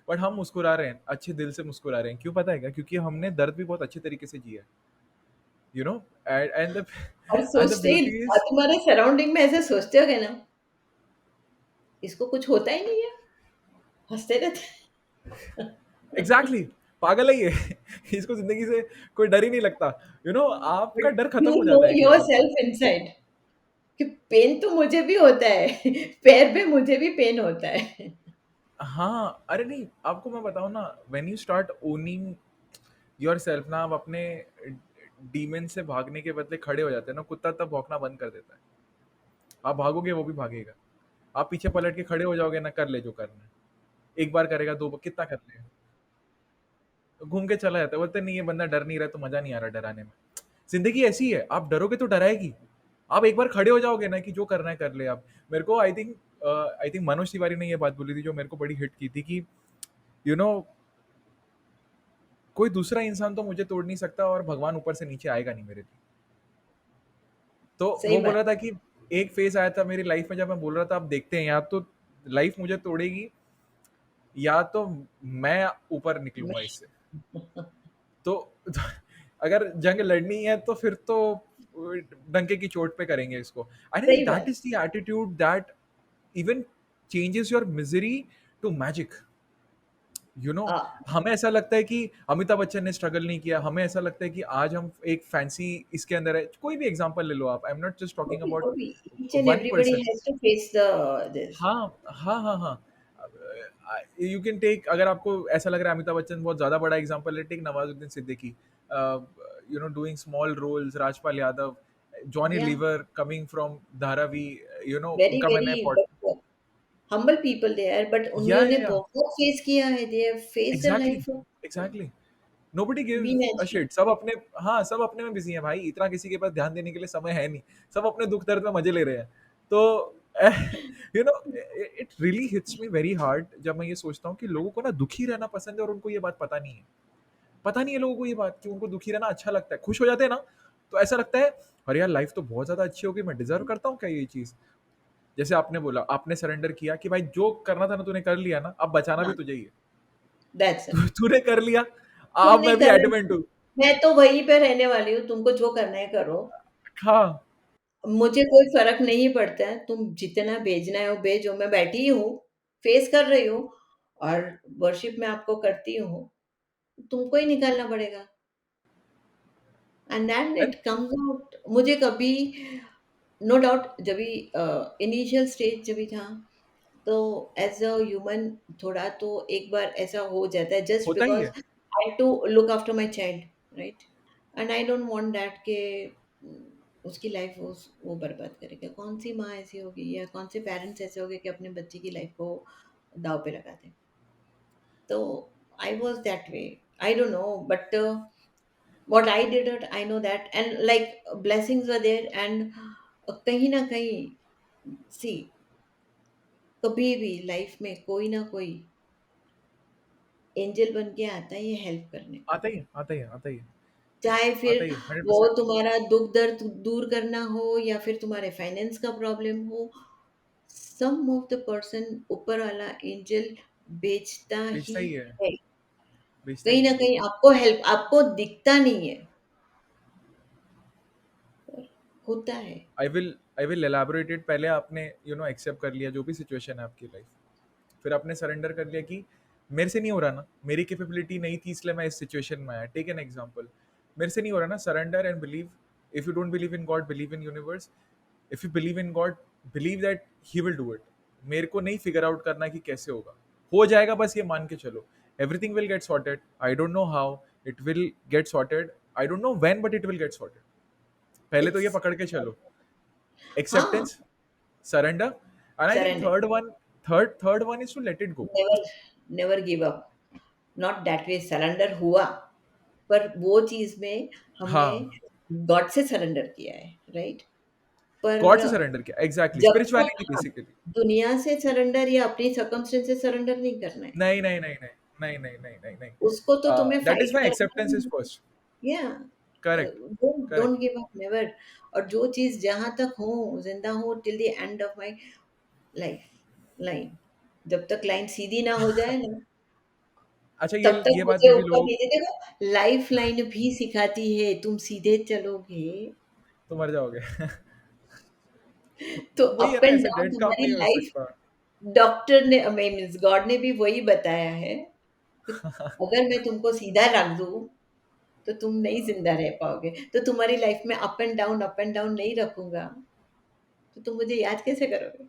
but हम मुस्कुरा रहे हैं, अच्छे दिल से मुस्कुरा रहे हैं, क्यों पता है क्या? क्योंकि हमने दर्द भी बहुत अच्छे तरीके से जिया है, यू नो, एंड द और एंड द सोचते ही, ब्यूटी और इज, तुम्हारे सराउंडिंग में ऐसे सोचते होगे ना, इसको कुछ होता ही नहीं है, हँसते रहते हैं। एग्जैक्टली, पागल है ये इसको जिंदगी से कोई डर ही नहीं लगता, यू नो, आपका बट डर खत्म यू हो नो जाता है एक लेवल पे। योरसेल्फ इनसाइड कि पेन तो मुझे भी होता है, पैर पे मुझे भी पेन होता है। हाँ, अरे नहीं, आपको मैं बताऊँ ना, when you start owning yourself ना, आप अपने डीमन से भागने के बदले खड़े हो जाते हैं ना, कुत्ता तब भौंकना बंद कर देता है। आप भागोगे, वो भी भागेगा। आप पीछे पलट के खड़े हो जाओगे ना, कर ले जो करना है। एक बार करेगा, 2 बार कितना कर लेगा? तो घूम के चला जाता है, बोलते नहीं ये बंदा डर नहीं रहा तो मज़ा नहीं आ रहा डराने में। ज़िंदगी ऐसी है, आप डरोगे तो डराएगी। आप एक बार खड़े हो जाओगे ना कि जो करना है कर ले आप। मेरे को आई थिंक मनोज तिवारी ने ये बात बोली थी जो मेरे को बड़ी हिट की थी कि यू नो, कोई दूसरा इंसान तो मुझे तोड़ नहीं सकता और भगवान ऊपर से नीचे आएगा नहीं मेरे लिए। तो सही वो बोल बात। रहा था कि एक फेज आया था मेरी लाइफ में जब मैं बोल रहा था, आप देखते हैं, या तो लाइफ मुझे तोड़ेगी या तो मैं ऊपर निकलूंगा मैं इससे। तो अगर जंग लड़नी है तो फिर तो डंके की चोट पे करेंगे इसको। आई थिंक सही दैट बात। Is the attitude that even changes your misery to magic, you know. Uh, हमें ऐसा लगता है कि अमिताभ बच्चन ने स्ट्रगल नहीं किया, हमें ऐसा लगता है कि आज हम एक फैंसी इसके अंदर है। कोई भी एग्जांपल ले लो आप, I am not just talking about कोई भी, each and one everybody person. Has to face the this. हाँ, हाँ, हाँ, हाँ। यू कैन टेक, अगर आपको ऐसा लग रहा है अमिताभ बच्चन बहुत ज़्यादा बड़ा एग्जांपल है, take Nawazuddin Siddiqui, you know, doing small roles, Rajpal Yadav, Johnny या Lever coming from Dharavi, you know, very उनका मैंने very but humble people they are, but उन्होंने या बहुत फेस किया है, they have faced their exactly, life, exactly, nobody gives been a edge. Shit, सब अपने, हाँ, सब अपने में बिजी हैं भाई, इतना किसी के पास ध्यान देने के लिए समय है नहीं, सब अपने दुख दर्द में मजे ले रहे हैं। तो you know, it really hits me very hard जब मैं ये सोचता हूँ कि लोगों को ना दुखी रहना पसंद है और उनको ये बात पता नहीं है। पता नहीं है लोगों को ये बात कि उनको दुखी रहना अच्छा लगता है। खुश हो जाते हैं ना, तो ऐसा लगता है अरे यार लाइफ तो बहुत ज्यादा अच्छी हो गई, मैं डिजर्व करता हूँ क्या ये चीज? जैसे आपने बोला, आपने सरेंडर किया कि भाई जो करना था ना तूने कर लिया ना, अब बचाना भी हाँ, तुझे ही है। That's it. तूने कर लिया, अब तुमने मैं भी कर, एडमेंट हूँ। मैं तो वहीं पे रहने वाली हूँ, तुमको जो करना है करो। हाँ, मुझे कोई फ़र्क नहीं पड़ता है, तुम जितना भेजना है वो भेजो, मैं बैठी ही हूँ, फेस कर रही हूँ और वर्शिप मैं आपको करती हूँ, तुमको ही निकालना पड़ेगा। And then and it comes out. मुझे कभी, नो डाउट, जब भी इनिशियल स्टेज जब भी था, तो एज़ अ ह्यूमन थोड़ा तो एक बार ऐसा हो जाता है, जस्ट होता ही बिकॉज़ है। I have to look after my child, right? And I don't want that कि उसकी लाइफ वो बर्बाद करेगा। कौन-सी माँ ऐसी होगी या कौन से पेरेंट्स ऐसे होंगे कि अपने बच्चे की लाइफ को दाँव पे लगा दें। तो I was that way. I don't know, but what I did it, I know that, and like blessings were there, and कहीं न कहीं, सी, कभी भी लाइफ में कोई ना कोई एंजल बन के आता है ये हेल्प करने को। आता ही है, आता ही है, आता ही है, चाहे आता फिर ही है, वो 100%। तुम्हारा दुःख दर्द दूर करना हो या फिर तुम्हारे फाइनेंस का प्रॉब्लम हो, सम ऑफ द पर्सन ऊपर वाला एंजल भेजता भेजता ही ही है, है। भेजता कहीं ही न है। कहीं आपको हेल्प, आपको दिखता नहीं है, पर होता है। I will elaborate it. पहले आपने यू नो एक्सेप्ट कर लिया जो भी सिचुएशन है आपकी लाइफ, फिर आपने सरेंडर कर लिया कि मेरे से नहीं हो रहा ना, मेरी कैपेबिलिटी नहीं थी इसलिए मैं इस सिचुएशन में आया। टेक एन एग्जांपल, मेरे से नहीं हो रहा ना, surrender and believe. If you don't believe in God, believe in universe. If you believe in God, believe that he will do it. मेरे को नहीं फिगर आउट करना कि कैसे होगा, हो जाएगा, बस ये मान के चलो। Everything will get sorted, I don't know how, it will get sorted, I don't know when, but it will get sorted. पहले तो ये इट्स, पकड़ के चलो, हाँ, acceptance, surrender, and I think surrender, third one is to let it go. Never, never give up. Not that way, surrender हुआ, पर वो चीज़ में हमने हाँ, गॉड से सरेंडर किया है, राइट? पर गॉड से सरेंडर किया, एग्जैक्टली, जब तक, स्पिरिचुअलिटी हाँ, बेसिकली। दुनिया से सरेंडर या अपनी सर्कमस्टेंस से सरेंडर नहीं करना है। नहीं नहीं नहीं नहीं नहीं नहीं नहीं नहीं नहीं, उसको तो तुम्हें दैट इज फाइट माई करना एक्सेप्टेंस इज है। फर्स्ट। या correct, don't correct. Give up, never. और जो चीज़ जहाँ तक हूँ, ज़िंदा हूँ till the end of my life line, जब तक लाइन सीधी ना हो जाए ना, अच्छा, तब तक ये बात मुझे में भी ऊपर लोग नीचे देखो, लाइफ लाइन भी सिखाती है, तुम सीधे चलोगे तो मर जाओगे। तो वही है अप ना, एंड ऐसे डाउन डेड काम तुम्हारी नहीं हो लाइफ। सकता। डॉक्टर ने मीन्स गॉड ने भी वही बताया है कि अगर मैं तुमको सीधा रख दूं तो तुम नहीं जिंदा रह पाओगे, तो तुम्हारी लाइफ में अप एंड डाउन नहीं रखूंगा तो तुम मुझे याद कैसे करोगे?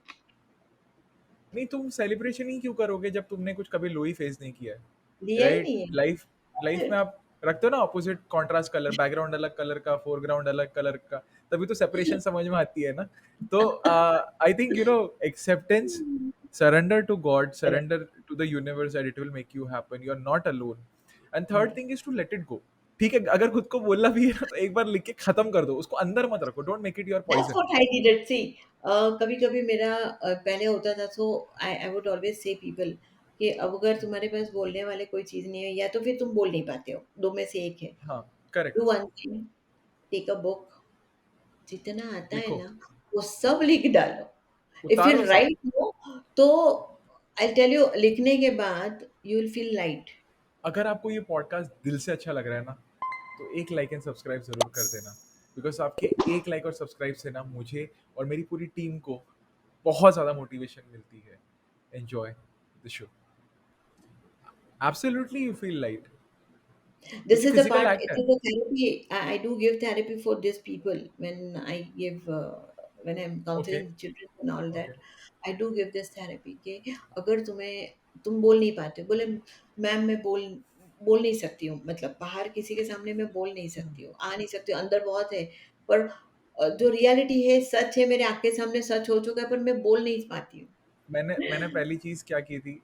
नहीं, तुम सेलिब्रेशन ही क्यों करोगे जब तुमने कुछ कभी लो ही फेस नहीं किया है, लिया ही राइट? नहीं लाइफ लाइफ है। में आप रखते हो ना ऑपोजिट कॉन्ट्रास्ट कलर, बैकग्राउंड अलग कलर का, फोरग्राउंड अलग कलर का, तभी तो सेपरेशन समझ में आती है ना। तो I think acceptance, surrender to God, surrender to the universe, that it will make you happen, you are not alone. And third thing is to let it go. ठीक है, अगर खुद को बोलना भी है ना, तो एक बार लिख के खत्म कर दो उसको, अंदर मत रखो, don't make it your that's poison. What I did it, see कभी-कभी मेरा पहले होता था, so I would always say people कि अब अगर तुम्हारे पास बोलने वाले कोई चीज़ नहीं है या तो फिर तुम बोल नहीं पाते हो, 2 में से एक है। हाँ, correct. Do one thing, take a book, जितना आता है लिखो, ना वो सब लिख डालो। इफ उतार यू दो सब। राइट नो तो आई टेल यू, लिखने के बाद यू विल फील लाइट। अगर आपको ये पॉडकास्ट दिल से अच्छा लग रहा है ना, तो एक लाइक एंड सब्सक्राइब ज़रूर कर देना। बिकॉज आपके एक लाइक और सब्सक्राइब से ना मुझे और मेरी पूरी टीम को बहुत ज़्यादा मोटिवेशन मिलती है। Enjoy the show. Absolutely you feel light. This क्योंकि is the physical part, act it है। is a therapy. I do give therapy for these people when I give, when I'm okay, counseling children and all okay. that. I do give this therapy कि अगर तुम्हें, तुम बोल नहीं पाते, बोले ma'am मैं बोल नहीं सकती हूँ, मतलब बाहर किसी के सामने मैं बोल नहीं सकती हूँ, आ नहीं सकती हूँ, अंदर बहुत है, पर जो रियलिटी है, सच है, मेरे आँख के सामने सच हो चुका है, पर मैं बोल नहीं पाती हूँ। मैंने पहली चीज़ क्या की थी,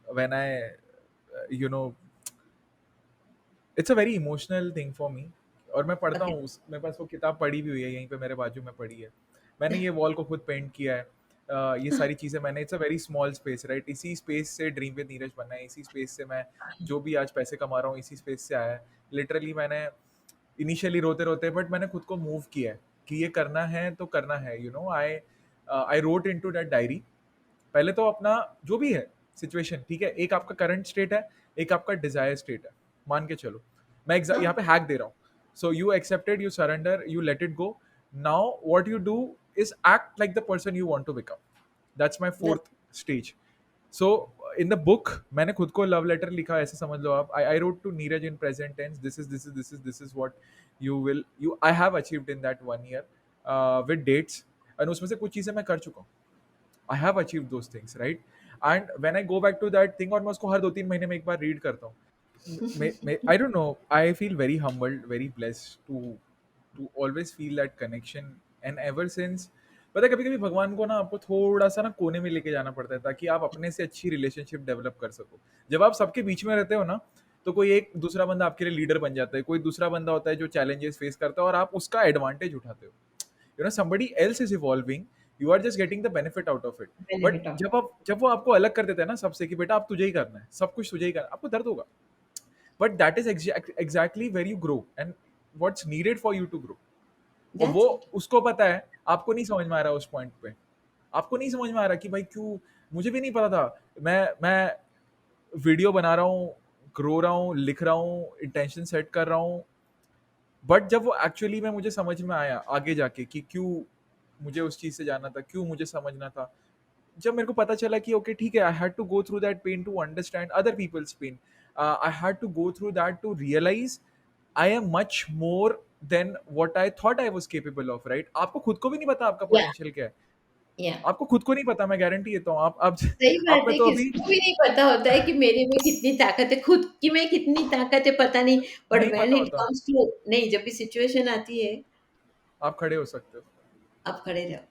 when I you know it's a very emotional thing for me. और मैं पढ़ता ओके। हूँ मेरे पास वो किताब पढ़ी भी हुई है, यहीं पे मेरे बाजू में पड़ी है। मैंने ये वॉल को खुद पेंट किया है। ये सारी चीज़ें मैंने, it's a very small space, right? इसी स्पेस से ड्रीम विद नीरज बना है, इसी स्पेस से मैं जो भी आज पैसे कमा रहा हूँ इसी स्पेस से आया है। लिटरली मैंने इनिशियली रोते रोते, बट मैंने खुद को मूव किया है कि ये करना है तो करना है। I wrote into that diary. पहले तो अपना जो भी है सिचुएशन, ठीक है, एक आपका करंट स्टेट है, एक आपका डिजायर स्टेट है, मान के चलो। मैं यहाँ हाँ, पे हैक दे रहा हूँ। So you accepted, you surrender, you let it go. Now what you do is act like the person you want to become. That's my that- fourth stage. So in the book मैंने खुद को love letter लिखा, ऐसे समझ लो आप। I wrote to Neeraj in present tense, this is what you I have achieved in that 1 year with dates. And उसमें से कुछ चीजें मैं कर चुका हूँ। I have achieve those things, right? And when I go back to that thing, और मैं उसको हर 2-3 महीने में एक बार रीड करता हूँ। I don't know, I feel very humbled, very blessed to always feel that connection. And ever since, पता है, कभी कभी भगवान को ना आपको थोड़ा सा ना कोने में लेके जाना पड़ता है ताकि आप अपने से अच्छी रिलेशनशिप डेवलप कर सको। जब आप सबके बीच में रहते हो ना, तो कोई एक दूसरा बंदा आपके लिए लीडर बन जाता है, कोई दूसरा बंदा होता है जो चैलेंजेस फेस करता है और आप उसका एडवांटेज उठाते हो। somebody else is evolving, you are just getting the benefit out of it. But benefit of जब वो आपको अलग कर देता है ना सबसे, कि बेटा अब तुझे ही करना है, सब कुछ तुझे ही करना है, आपको दर्द होगा। But that is exactly where you grow and what's needed for you to grow. और वो that's it. उसको पता है, आपको नहीं समझ में आ रहा उस पॉइंट पे। आपको नहीं समझ में आ रहा कि भाई क्यों, मुझे भी नहीं पता था। मैं वीडियो बना रहा हूँ, रो रहा हूँ, लिख रहा हूँ, इंटेंशन सेट कर रहा हूँ। बट जब वो एक्चुअली में मुझे समझ में आया आगे जाके कि क्यों मुझे उस चीज़ से जाना था, क्यों मुझे समझना था। जब मेरे को पता चला कि ओके ठीक है, I had to go through that pain to understand other people's pain. I had to go through that to realise I am much more than what I thought I was capable of, right? आपको खुद को भी नहीं पता आपका Yeah, potential क्या है। yeah. आपको खुद को नहीं पता, मैं गारंटी देता हूँ। आप सही आप बात में है, तो अभी किसी को भी नहीं पता होता है कि मेरे में कितनी ताकत है, खुद की में कितनी ताकत है पता नहीं, बट नहीं व्हेन पता इट होता। कम्स टू, नहीं, जब भी सिचुएशन आती है, आप खड़े हो सकते हो। आप खड़े रहो।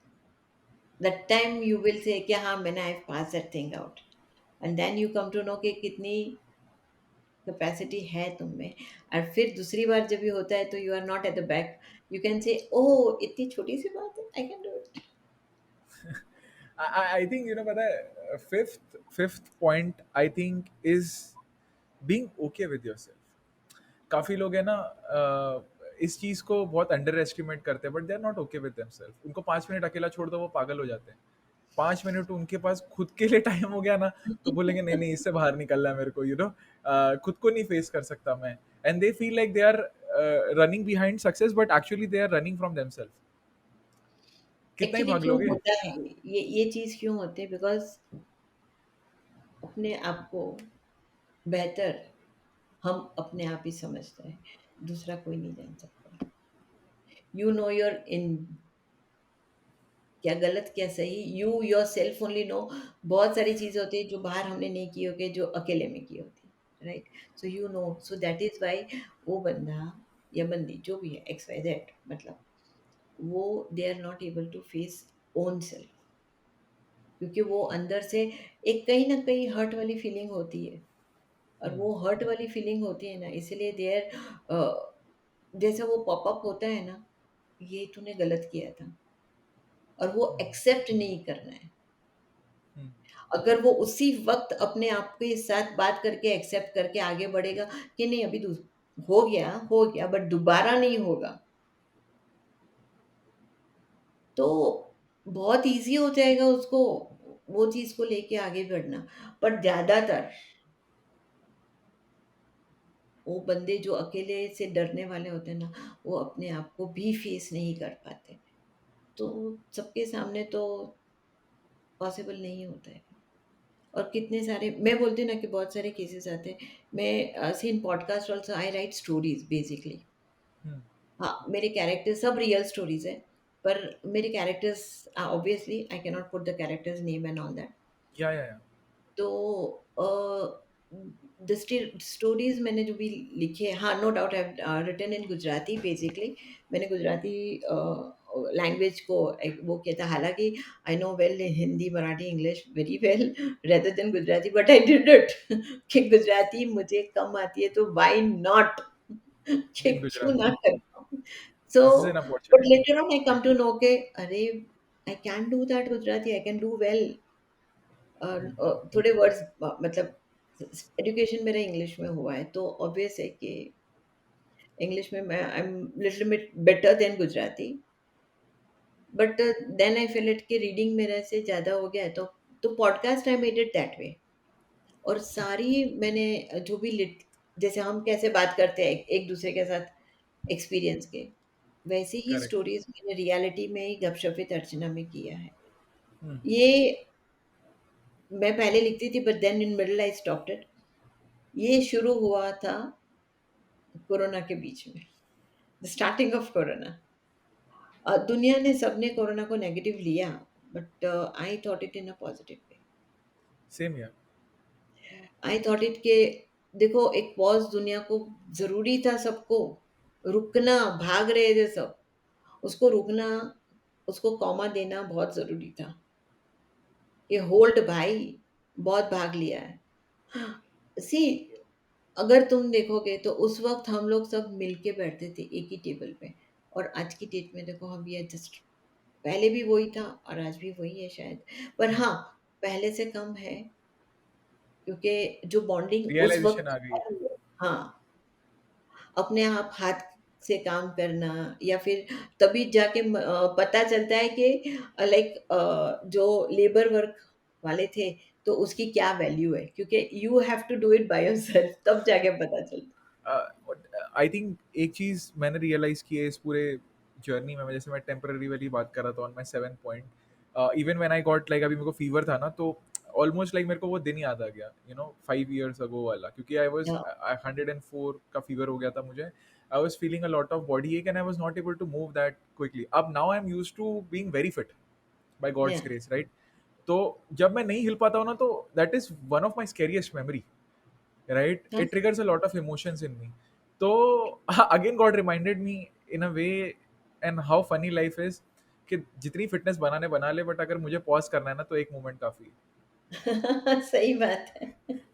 That time you will say कि हाँ, मैंने I pass that thing out, and then you come to know कि कितनी कैपेसिटी है तुम में। और फिर दूसरी बार जब ये होता है तो you are not at the back, you can say oh इतनी छोटी सी बात है, I can do it. I think पता है, fifth fifth point I think is being okay with yourself. काफ़ी लोग है ना इस चीज़ को बहुत अंडर एस्टिमेट करते हैं, but they are not okay with themselves. उनको 5 मिनट अकेला छोड़ दो, वो पागल हो जाते हैं। 5 मिनट उनके पास खुद के लिए टाइम हो गया ना, तो बोलेंगे नहीं नहीं, इससे बाहर निकलना है मेरे को, खुद को नहीं फेस कर सकता मैं। And they feel like they are running behind success, but actually they are running from themself. कितना ही एक्चुअली भाग क्यों लोगे। होता है ये चीज़ क्यों होती है? बिकॉज़ अपने आप को बेहतर हम अपने आप ही समझते हैं, दूसरा कोई नहीं जान सकता। यू नो योर इन क्या गलत क्या सही, यू योरसेल्फ ओनली नो। बहुत सारी चीज़ें होती हैं जो बाहर हमने नहीं की होगी, जो अकेले में की होती है, right? So you know, so that is why वो बंदा या बंदी जो भी है, एक्स वाई ज़ेड, मतलब वो they are not able to face own self, क्योंकि वो अंदर से एक कहीं न कहीं हर्ट वाली फीलिंग होती है। और हम्म, वो हर्ट वाली फीलिंग होती है ना, इसलिए देयर जैसे वो पॉपअप होता है ना, ये तूने गलत किया था, और वो एक्सेप्ट नहीं करना है। हम्म, अगर वो उसी वक्त अपने आप के साथ बात करके एक्सेप्ट करके आगे बढ़ेगा कि नहीं, अभी हो गया बट दोबारा नहीं होगा, तो बहुत इजी हो जाएगा उसको वो चीज को लेके आगे बढ़ना। पर ज्यादातर वो बंदे जो अकेले से डरने वाले होते हैं ना, वो अपने आप को भी फेस नहीं कर पाते। तो सबके सामने तो पॉसिबल नहीं होता है। और कितने सारे, मैं बोलती हूँ ना कि बहुत सारे केसेस आते हैं। मैं see in podcast also I write stories basically. Hmm, हाँ, मेरे कैरेक्टर्स सब रियल स्टोरीज है, पर मेरे characters obviously I can not put the characters name and all that. या तो द स्टोरीज मैंने जो भी लिखे हैं, हाँ, no doubt I written in Gujarati basically. मैंने गुजराती लैंग्वेज को वो किया था, हालांकि I know well Hindi Marathi English very well rather than Gujarati, but I did it कि गुजराती मुझे कम आती है, तो व्हाई नॉट कि इन क्यों ना गुजराती, करता हूँ। So this is an but opportunity. Later on I come to know के अरे, I can do that Gujarati, I can do well. थोड़े वर्ड्स मतलब एजुकेशन मेरा इंग्लिश में हुआ है, तो ऑब्वियस है कि इंग्लिश में मैं I am little bit better than Gujarati. But then I feel it कि रीडिंग मेरे से ज़्यादा हो गया है, तो podcast I made it that way. और सारी मैंने जो भी लिट जैसे हम कैसे बात करते हैं एक दूसरे के साथ एक्सपीरियंस के, वैसे ही करेक्ट। स्टोरीज मैंने रियलिटी में ही गपशपे तर्जमा में किया है। हम्म, ये मैं पहले लिखती थी, but then in middle I stopped it. ये शुरू हुआ था कोरोना के बीच में, द स्टार्टिंग ऑफ कोरोना। दुनिया ने सबने कोरोना को नेगेटिव लिया, but I thought it in a positive way. Same यार। आई थॉट इट के देखो, एक पॉज दुनिया को जरूरी था, सबको रुकना, भाग रहे थे सब, उसको रुकना, उसको कॉमा देना बहुत जरूरी था। ये होल्ड भाई, बहुत भाग लिया है। सी, अगर तुम देखोगे तो उस वक्त हम लोग सब मिलके बैठते थे एक ही टेबल पे, और आज की डेट में देखो हम, ये जस्ट, पहले भी वही था और आज भी वही है शायद, पर हाँ, पहले से कम है, क्योंकि जो बॉन्डिंग उस रियलाइजेशन वक्त, आ गई है। हाँ, अपने आप हाथ से काम करना, या फिर तभी जाके पता चलता है कि लाइक जो लेबर वर्क वाले थे, तो उसकी क्या वैल्यू है, क्योंकि you have to do it by yourself, तब जाके पता चलता आई थिंक एक चीज़ मैंने रियलाइज़ की है इस पूरे जर्नी में, जैसे मैं टेम्पररी वाली बात कर रहा था on my 7 point, even when I got like, अभी मेरे को फीवर था ना, तो ऑलमोस्ट लाइक मेरे को वो दिन याद आ गया, 5 years अगो वाला, क्योंकि आई वॉज है। 104 का फीवर हो गया था मुझे। I was feeling a lot of body ache, and I was not able to move that quickly. अब now I am use to being very fit by या गॉड्स ग्रेस, राइट? तो जब मैं नहीं हिल पाता हूँ ना, तो that is one of my scariest memory, right? हाँ। It triggers a lot of emotions in me. तो again God reminded me in a way, and how funny life is, कि जितनी फिटनेस बनाने बना ले, बट अगर मुझे पॉज करना है ना, तो एक मोमेंट काफी सही बात है।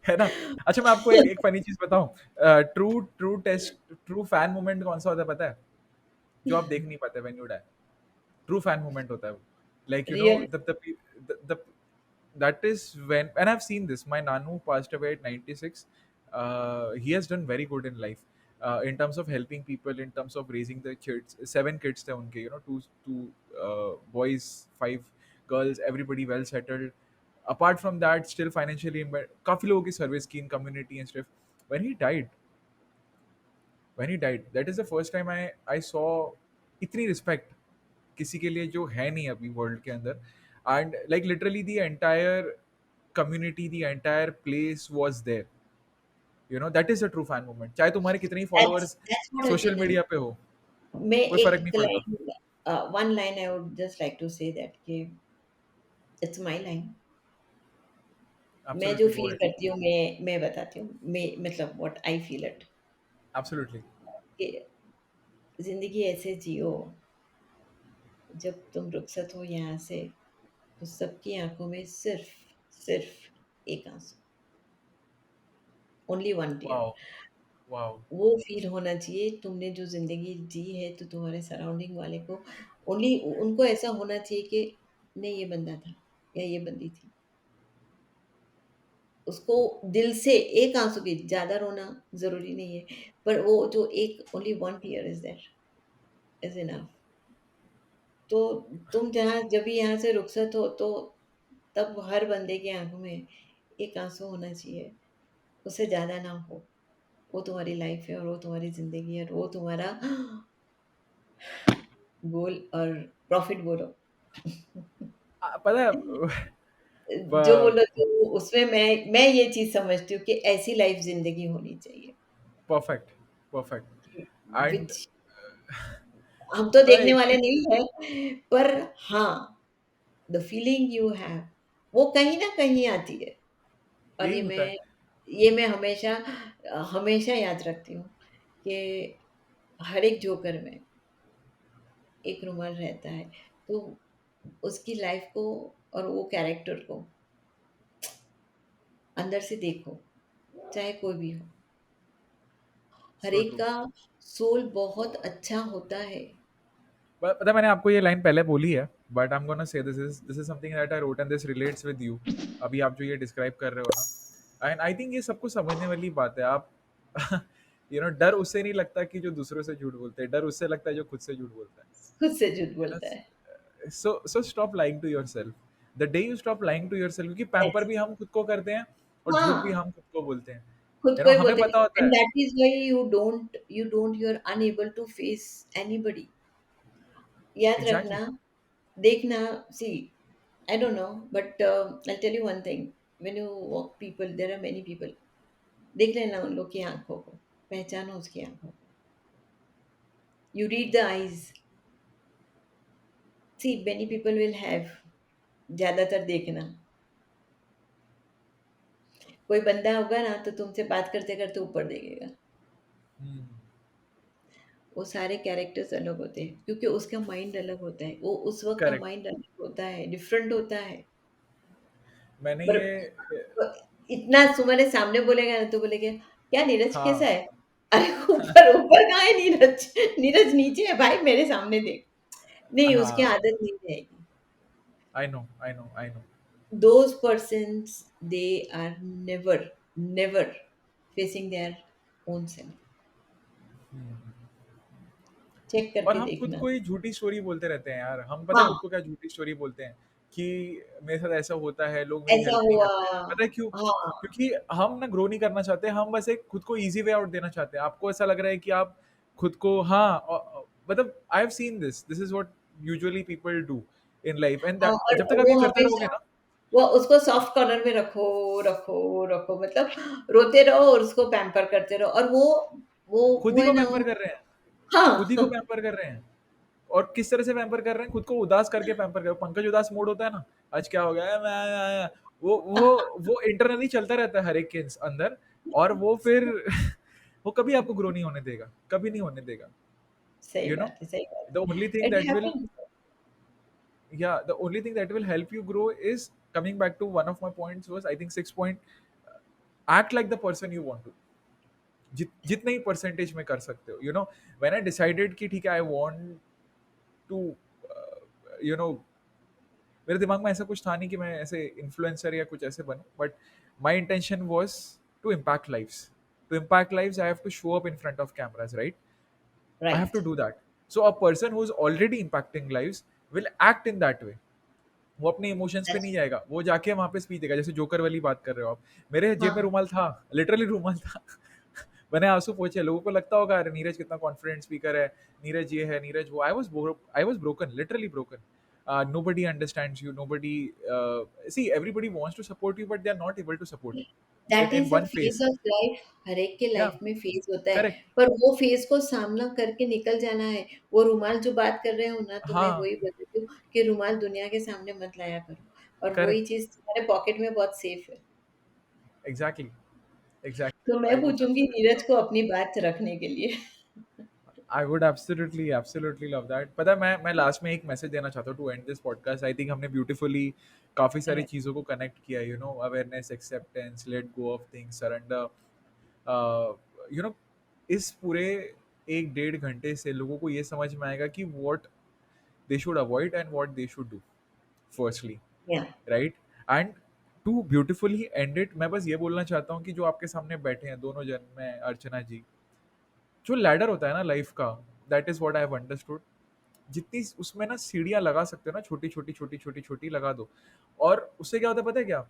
है ना। अच्छा, मैं आपको एक एक फनी चीज बताऊं। True true test true fan moment कौन सा होता है पता है? जो आप देख नहीं पाते, when you die, true fan moment होता है वो। Like real. The that is when, and I've seen this, my nanu passed away at 96. He has done very good in life. in terms of helping people, in terms of raising the kids. 7 kids थे उनके, two boys, 5 girls, everybody well settled. Apart from that, still financially काफी लोगों की service की in community and stuff. When he died, that is the first time I saw इतनी respect किसी के लिए जो है नहीं अभी वर्ल्ड के अंदर. And like literally the entire community, the entire place was there. That is a true fan movement. चाहे तुम्हारे कितने ही That's followers that's what I social tell you. Media पे हो, मैं कोई फर्क नहीं एक पड़ता. Line one line I would just like to say that कि इट्स माय लाइन। मैं जो एब्सोल्युटली, गो फ़ील अहेड. करती हूँ मैं बताती हूँ। मैं मतलब what I feel it absolutely. कि ज़िंदगी ऐसे जियो, जब तुम रुखसत हो यहाँ से, तो सबकी आँखों में सिर्फ़ एक आँसू, only one tear. Wow, wow. वो फ़ील होना चाहिए तुमने जो ज़िंदगी जी है, तो तुम्हारे सराउंडिंग वाले को ओनली उनको ऐसा होना चाहिए कि नहीं ये बंदा था या ये बंदी थी। उसको दिल से एक आँसू की ज़्यादा रोना ज़रूरी नहीं है, पर वो जो एक only one tear is there, is enough. तो तुम जहाँ जब भी यहाँ से रुखसत हो तो तब हर बंदे की आँखों में एक आँसू होना चाहिए, उससे ज़्यादा ना हो। वो तुम्हारी लाइफ़ है और वो तुम्हारी ज़िंदगी है और वो तुम्हारा गोल और प्रॉफ़िट बोलो। पता है. जो बोलो तो उसमें मैं ये चीज़ समझती हूँ कि ऐसी लाइफ़ ज़िंदगी होनी चाहिए परफेक्ट, परफेक्ट. कि एंड विच हम तो पता है देखने एक वाले चीज. नहीं हैं, पर हाँ, द फीलिंग यू हैव वो कहीं न कहीं आती है और यही होता है. ये मैं हमेशा याद रखती हूँ कि हर एक जोकर में एक रुमाल रहता है, तो उसकी लाइफ़ को और वो कैरेक्टर को अंदर से देखो, चाहे कोई भी हो। हर सो एक ट्रू. का सोल बहुत अच्छा होता है। पता है मैंने आपको ये लाइन पहले बोली है, but I am gonna say this is something that I wrote and this relates with you. अभी आप जो ये डिस्क्राइब कर रहे हो ना, एंड आई थिंक ये सबको समझने वाली बात है. आप डर उससे नहीं लगता कि जो दूसरों से झूठ बोलते हैं, डर उससे लगता है जो खुद से झूठ बोलता है. खुद से झूठ यू नो बोलता है। So stop lying to yourself. The day you stop lying to yourself, क्योंकि पैम्पर Yes. भी हम खुद को करते हैं और झूठ भी हाँ, हम खुद को बोलते हैं. खुद को ही हमें बोलते हैं पता होता एंड है. That is why you are unable to face anybody. याद रखना, एग्जैक्टली. देखना see I don't know but I tell you one thing when you walk people there are many people देख लेना उन लोग की आँखों को, पहचानो उसकी आँखों को। You read the eyes, see many people will have ज़्यादातर देखना। कोई बंदा होगा ना तो तुमसे बात करते-करते ऊपर देखेगा। वो सारे कैरेक्टर्स अलग होते हैं क्योंकि उसका माइंड अलग होता है। वो उस वक़्त का करेक्ट. माइंड अलग होता है, डिफरेंट होता है। मैंने पर ये. इतना तुम्हारे सामने बोलेगा ना तो बोलेगा, "क्या नीरज कैसा हाँ. है?" अरे ऊपर ऊपर कहाँ है नीरज? नीरज नीचे है भाई मेरे सामने देख। नहीं उसकी हाँ. आदत नहीं रहेगी। I know, I know, I know. Those persons they are never facing their own self. Check और करके हम खुद देखना। को ही झूठी स्टोरी बोलते रहते हैं यार. हम पता है हाँ, खुद को क्या झूठी स्टोरी बोलते हैं कि मेरे साथ ऐसा होता है, लोग मेरी ऐसा हेल्प नहीं हुआ। करते. पता है क्यों? हाँ, क्योंकि हम ना ग्रो नहीं करना चाहते. हम बस एक खुद को ईज़ी वे आउट देना चाहते हैं. आपको ऐसा लग रहा है कि आप खुद को, हाँ, मतलब आई have seen this is what usually people do in life, and हाँ दैट और जब तक आप ये वो करते रहोगे हमेशा ना, वो उसको सॉफ्ट कॉर्नर में रखो मतलब रोते रहो और उसको पैम्पर करते रहो और खुद वो ही है को ना पैम्पर कर रहे हैं. खुद ही को हाँ, पैम्पर कर रहे हैं. और किस तरह से पैम्पर कर रहे हैं? खुद को उदास करके पैम्पर कर. पंकज उदास मोड होता है ना, आज क्या हो गया है, मैं वो इंटरनली चलता रहता है हर एक के अंदर. और वो फिर वो कभी आपको ग्रो नहीं होने देगा, कभी नहीं होने देगा. यू नो सही बात the only thing it that will, happens yeah, the only thing that will help you grow is coming back to one of my points was, I think, 6 point, act like the person you want to. जितने ही percentage में कर सकते हो. When I decided कि ठीक है, I want to, you know मेरे दिमाग में ऐसा कुछ था नहीं कि मैं ऐसे इन्फ्लुएंसर या कुछ ऐसे बनूं, but my intention was to impact lifes. To impact lives, I have to show up in front of cameras, right? I have to Right. do that. So a person who's already impacting lives will act in that way. वो अपने emotions पे That's नहीं जाएगा, वो जाके वहां पे speech देगा, जैसे जोकर वाली बात कर रहे हो आप। मेरे जेब में हाँ, रुमाल था, लिटरली रुमाल था। मैंने आंसू पोंछे, लोगों को लगता होगा अरे नीरज कितना कॉन्फिडेंट स्पीकर है, नीरज ये है, नीरज वो। I was broken, literally broken. Nobody understands you, nobody, see, everybody wants to support you but they are not able to support you that in is a one phase phase. Of life, हर एक के Yeah, life में phase होता है, correct. पर वो phase को सामना करके निकल जाना है। वो रुमाल जो बात कर रहे हो ना, तो मैं हाँ, वही बोल रही हूँ कि रुमाल दुनिया के सामने मत लाया करो और वही करेक्ट, चीज़ तुम्हारे पॉकेट में बहुत सेफ है। एग्जैक्टली, एग्जैक्टली, तो मैं आई वुड पूछूँगी एब्सोल्युटली नीरज लव। को अपनी बात रखने के लिए। I would absolutely absolutely love that. पता है, मैं लास्ट में एक मैसेज देना चाहता हूँ to end this podcast. I think हमने ब्यूटीफुली काफ़ी सारी राइट, चीज़ों को कनेक्ट किया, awareness, acceptance, let go of things, surrender. You know इस पूरे 1 डेढ़ घंटे से लोगों को ये समझ में आएगा कि what they should avoid and what they should do, firstly, या, right? And to beautifully and it, मैं बस ये बोलना चाहता हूँ कि जो आपके सामने बैठे हैं दोनों जन, में अर्चना जी, जो लैडर होता है ना लाइफ का, that is what I have understood. जितनी उसमें ना सीढ़ियां लगा सकते हो ना, छोटी छोटी छोटी छोटी छोटी लगा दो। और उससे क्या होता है पता है क्या?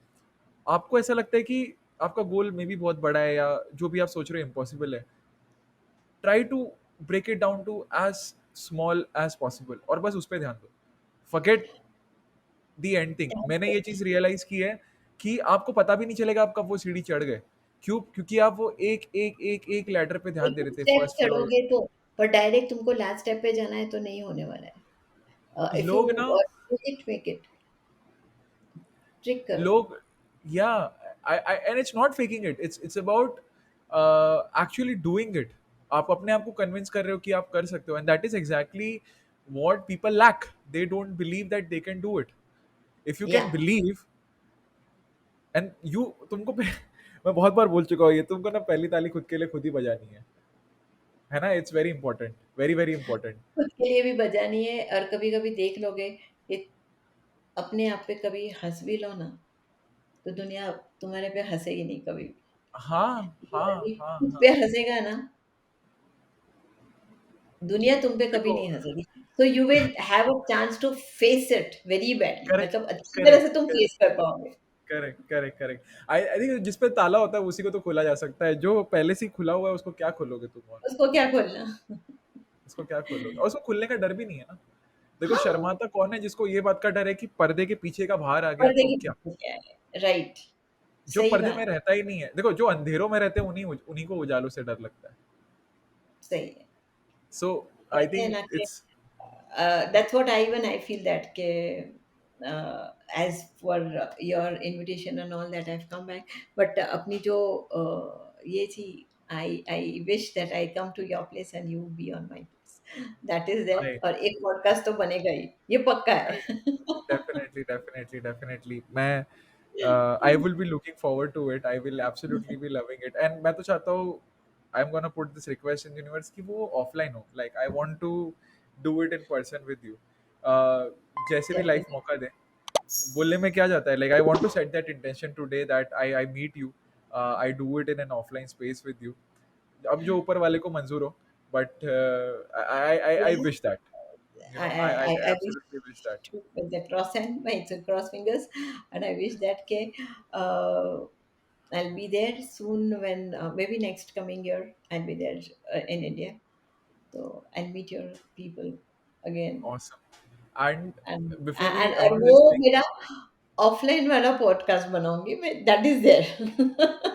आपको ऐसा लगता है कि आपका गोल मे बी बहुत बड़ा है, या जो भी आप सोच रहे हो इम्पॉसिबल है। Try to break it down to as small as possible, और बस उस पर ध्यान दो। Forget the end thing. मैंने ये चीज रियलाइज की है कि आपको पता भी नहीं चलेगा आप कब वो सीढ़ी चढ़ गए। क्यों? क्योंकि आप वो एक एक एक एक लैडर पे ध्यान दे रहे एक-एक थे, स्टेप फर्स्ट फ्लोर। चढ़ोगे तो, पर डायरेक्ट तुमको लास्ट स्टेप पे जाना है तो नहीं होने वाला है। इफ यू लोग ना मेक इट, ट्रिक करो। लोग या I and it's not faking it, it's about actually doing it. आप अपने आप को कन्विंस कर रहे हो कि आप कर सकते हो, and that is exactly what people lack. They don't believe that they can do it. If you या, कैन बिलीव एंड यू, तुमको मैं बहुत बार बोल चुका हूँ ये, तुमको ना पहली ताली खुद के लिए खुद ही बजानी है ना? It's very important, very very important. खुद के लिए भी बजानी है और कभी-कभी देख लोगे कि अपने आप पे कभी हँस भी लो ना, तो दुनिया तुम्हारे पे हँसेगी नहीं कभी भी। हाँ, और हाँ, अभी हाँ, खुद हाँ। पे हँसेगा ना, दुनिया तुम पे कभी देखो, नहीं हँसेगी। So you will have a chance to face it very badly, correct, मतलब अच्छी तरह करेक्ट, से तुम करेक्ट, फेस कर पाओगे। Correct, correct, correct. I think जिस पे ताला होता है उसी को तो खोला जा सकता है, जो पहले से ही खुला हुआ है उसको क्या खोलोगे तुम? और उसको क्या खोलना? उसको क्या खोलोगे? और उसको खुलने का डर भी नहीं है ना। देखो, हाँ, शर्माता कौन है जिसको ये बात का डर है कि पर्दे के पीछे का बाहर आ गया पर्दे तो के क्या? पीछे क्या है? राइट, जो सही पर्दे में बात, रहता ही नहीं है। देखो, जो अंधेरों में रहते हैं उन्हीं उन्हीं को उजालों से डर लगता है। सही है। सो आई कहते हैं थिंक ना कि it's that's what I feel that के as for your invitation and all that I have come back, but अपनी जो ये थी, I wish that I come to your place and you be on my place. That is there, I और एक podcast तो बनेगा ही, ये पक्का है। Definitely, definitely, definitely. मैं I will be looking forward to it, I will absolutely be loving it, एंड मैं तो चाहता हूँ, I am gonna put this request in universe कि वो ऑफलाइन हो। Like I want to do it in person with you. जैसे भी लाइफ डेफिनिटली, मौका दे। बोलने में क्या जाता है? Like I want to set that intention today that I meet you, I do it in an offline space with you. अब जो ऊपर वाले को मंजूर हो, but I yes, wish that, I I wish absolutely wish that. to with the cross hand, it's a cross fingers, and I wish that uh, I'll be there soon when maybe next coming year I'll be there in India. So I'll meet your people again, Awesome. And before we और end वो this thing, मेरा offline वाला podcast बनाऊंगी मैं, that is there.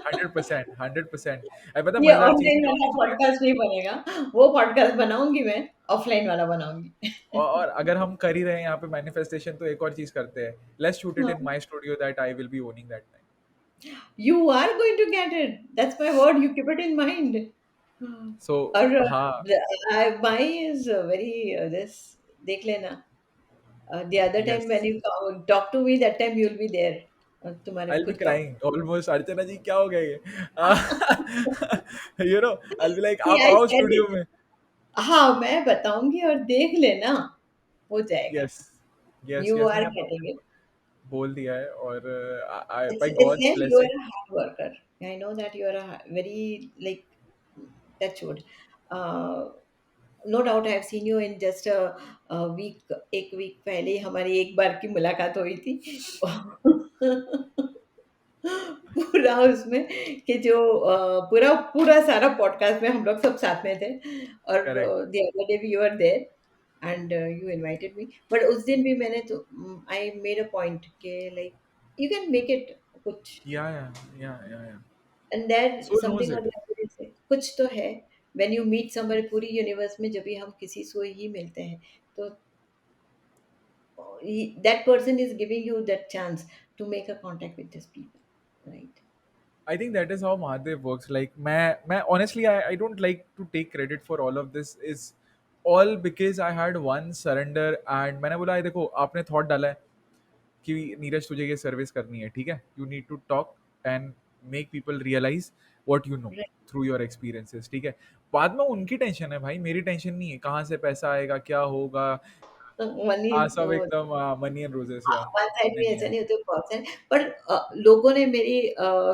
100%, 100%। अब पता है ये मजेदार चीज ऑनलाइन क्या वाला होनी चाहिए? पॉडकास्ट नहीं बनेगा, वो पॉडकास्ट बनाऊंगी मैं, ऑफलाइन वाला बनाऊंगी। और अगर हम कर ही रहे हैं यहाँ पे मैनिफेस्टेशन, तो एक और चीज करते हैं। लेट्स शूट इट इन हाँ, my studio that I will B owning that time. you are going to get it, that's my word, you keep it in mind। सो और हाँ, माई इज वेरी this, देख लेना, the other time yes, when you talk to me, that time you'll be there, तुम्हारे आई will B खुद का। Crying almost. अर्चना जी क्या हो गया ये? आई विल बी लाइक, See, आप I आओ said स्टूडियो it। में। हाँ, मैं बताऊंगी और देख लेना, हो जाएगा। Yes, yes, You yes. नहीं, are आप getting it। बोल दिया है और by It's god's that you blessing. are a hard worker. I know that you are a very like touch wood. Uh, no doubt I have seen you in just week, एक week पहले ही हमारी एक बार की मुलाकात हुई थी। पूरा उसमें कि जो पूरा पूरा सारा पॉडकास्ट में हम लोग सब साथ में थे और correct. The other day we were there and you invited me, but उस दिन भी मैंने तो आई मेड अ पॉइंट कि like you can make it कुछ, या and that soul knows something it. कुछ तो है। व्हेन यू मीट समबody पूरी यूनिवर्स में जब भी हम किसी से ही मिलते हैं तो that person is giving you that chance to make a contact with these people, right? I think that is how Mahadev works. Like, मैं honestly, I don't like to take credit for all of this. Is all because I had one surrender and मैंने बोला, "ये देखो, आपने thought डाला है कि नीरज तुझे ये सर्विस करनी है, ठीक है? You need to talk and make people realize what you know Right. through your experiences, ठीक है? बाद में उनकी टेंशन है भाई, मेरी टेंशन नहीं है। कहाँ से पैसा आएगा, क्या होगा? मनी हाँ, सब एकदम मनी एंड रोजेस या वन साइड में नहीं ऐसा है। नहीं होता, बहुत सारे, पर लोगों ने मेरी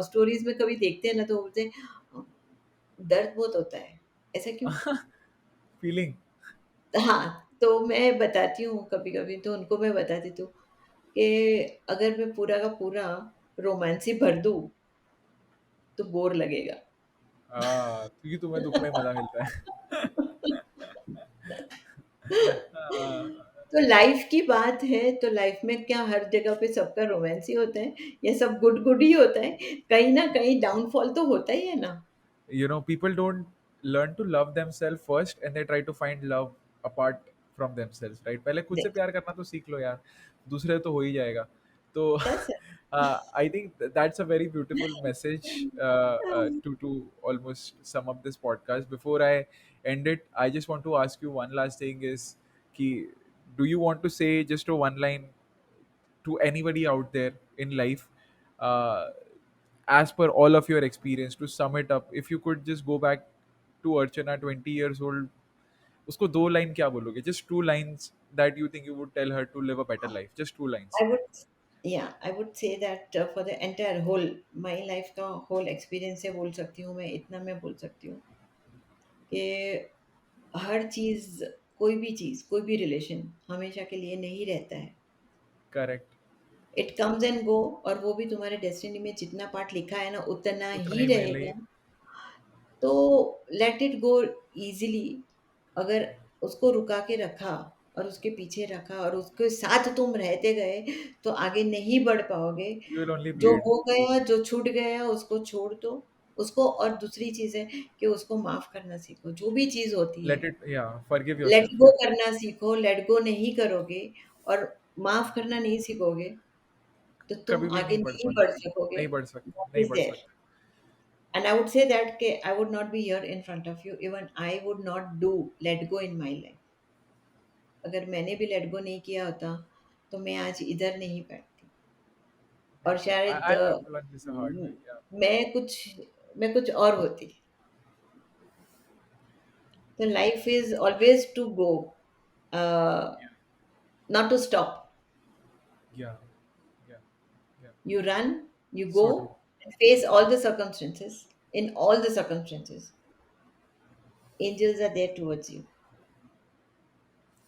स्टोरीज में कभी देखते हैं ना तो बोलते हैं दर्द बहुत होता है, ऐसा क्यों? फीलिंग। हाँ, तो मैं बताती हूँ कभी-कभी, तो उनको मैं बता देती हूँ कि अगर मैं पूरा का पूरा रोमांस ही भर दूँ, तो बोर लगेगा। क्योंकि तुम्हें दुख में मजा मिलता है। तो लाइफ की बात है, तो लाइफ में क्या हर जगह पे सबका रोमांस ही होता है? ये सब गुड गुड ही होता है? कहीं न कहीं डाउनफॉल तो होता ही है ना? People don't learn to love themselves first and they try to find love apart from themselves, right? पहले खुद से That प्यार करना तो सीख लो यार, दूसरे तो हो ही जाएगा। तो that's it. I think that's a very beautiful message to almost sum up this podcast. Before I end it, I just want to ask you one last thing is कि do you want to say just a one line to anybody out there in life, uh, as per all of your experience, to sum it up, if you could just go back to Archana 20 years old, उसको दो line क्या बोलोगे? Just two lines that you think you would tell her to live a better life. Just two lines. I would I would say that for the entire whole my life का whole experience से बोल सकती हूँ मैं, इतना मैं बोल सकती हूँ कि हर चीज़, कोई भी रिलेशन हमेशा के लिए नहीं रहता है। Correct. It comes and go, और वो भी तुम्हारे डेस्टिनी में जितना पार्ट लिखा है ना उतना उतना ही ही मिले ही। रहेगा। तो लेट इट गो ईज़िली। अगर उसको रुका के रखा और उसके पीछे रखा और उसके साथ तुम रहते गए, तो आगे नहीं बढ़ पाओगे। You will only जो bleed. हो गया, जो छूट गया उसको छोड़ दो। उसको, और दूसरी चीज़ है कि उसको माफ़ करना सीखो, जो भी चीज़ होती Let है। it, yeah, forgive let yourself. Go Yeah. करना सीखो, लेट गो नहीं करोगे और माफ़ करना नहीं सीखोगे, तो तुम कभी भी आगे नहीं बढ़ नहीं बढ़ पाते। सकोगे। नहीं बढ़ सकते, दैट नहीं इज़ बढ़ देयर। सकते। And I would say that कि I would not be here in front of you, even I would not do let go in my life. अगर मैंने भी let go नहीं किया होता, तो मैं आज इधर नहीं बैठती और Yeah. शायद I've learned this the hard way. Yeah. मैं कुछ मैं कुछ और होती। तो life is always to go, Yeah. not to stop. Yeah. Yeah. Yeah. You run, you So true. go, and face all the circumstances. In all the circumstances, angels are there towards you.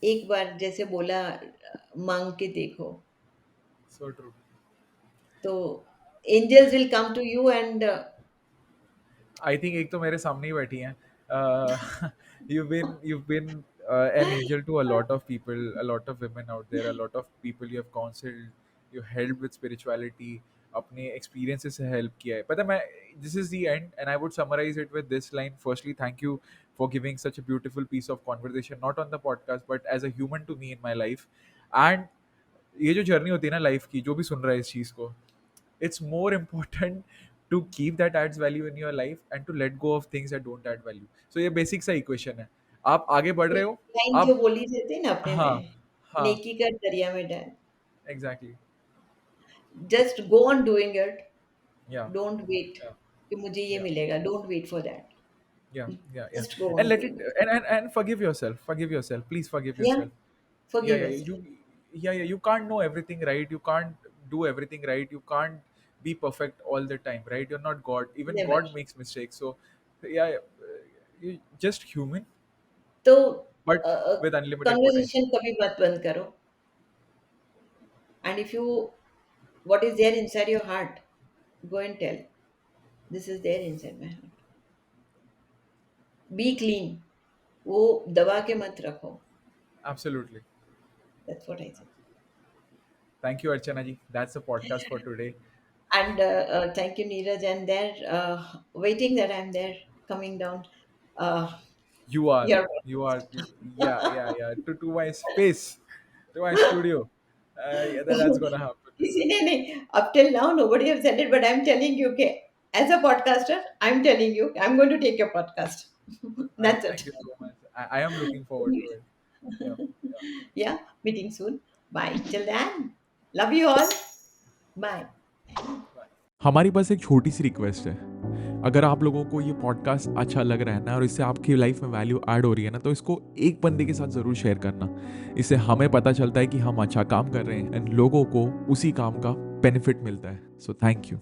एक बार जैसे बोला माँग के देखो, So true. तो angels will come to you and I think एक तो मेरे सामने ही बैठी हैं। You've been an angel to a lot of people, a lot of women out there, a lot of people you have counseled, you helped with spirituality, अपने experiences से help किया है। पता है मैं, this is the end and I would summarize it with this line. Firstly, thank you for giving such a beautiful piece of conversation, not on the podcast but as a human to me in my life. And ये जो journey होती है ना life की, जो भी सुन रहा है इस चीज़ को, it's more important to keep that adds value in your life and to let go of things that don't add value. So ये बेसिक सा इक्वेशन है। आप आगे बढ़ रहे एक हो, लाइन जो आप। बोली जाती है ना अपने हाँ, में, हाँ, नेकी कर दरिया में डाल। Exactly. Just go on doing it, या, डोंट वेट या, कि मुझे ये या, मिलेगा, डोंट वेट फॉर दैट, या। Just go And on let it, doing it. and forgive yourself, forgive yourself, please forgive या yourself. Yeah, forgive yeah, yourself. you, yeah, yeah, you can't know everything, right? You can't do everything right. You can't be perfect all the time, right? You're not God. Even never. God makes mistakes. So yeah, you just human, तो but with unlimited potential. Conversation कभी मत बंद करो, and if you what is there inside your heart, go and tell, this is there inside my heart. Be clean, वो दबा के मत रखो। Absolutely. दैट्स व्हाट आई से। Thank you, Archana ji. That's the podcast for today. And thank you, Neeraj, and they're waiting that I'm there coming down. Uh, You are, your you are, yeah, yeah, yeah. To my space, to my studio. Yeah, that's gonna happen. किसी ने नहीं, up till now nobody have said it, but I'm telling you, okay, as a podcaster, I'm telling you, I'm going to take your podcast. That's Thank it. you so much. I am looking forward to it. Yeah, yeah. Yeah, meeting soon. Bye. Till then, love you all. Bye. Bye. हमारी बस एक छोटी सी request है, अगर आप लोगों को ये पॉडकास्ट अच्छा लग रहा है ना और इससे आपकी लाइफ में वैल्यू ऐड हो रही है ना, तो इसको एक बंदे के साथ ज़रूर शेयर करना। इससे हमें पता चलता है कि हम अच्छा काम कर रहे हैं एंड लोगों को उसी काम का बेनिफिट मिलता है। So thank you.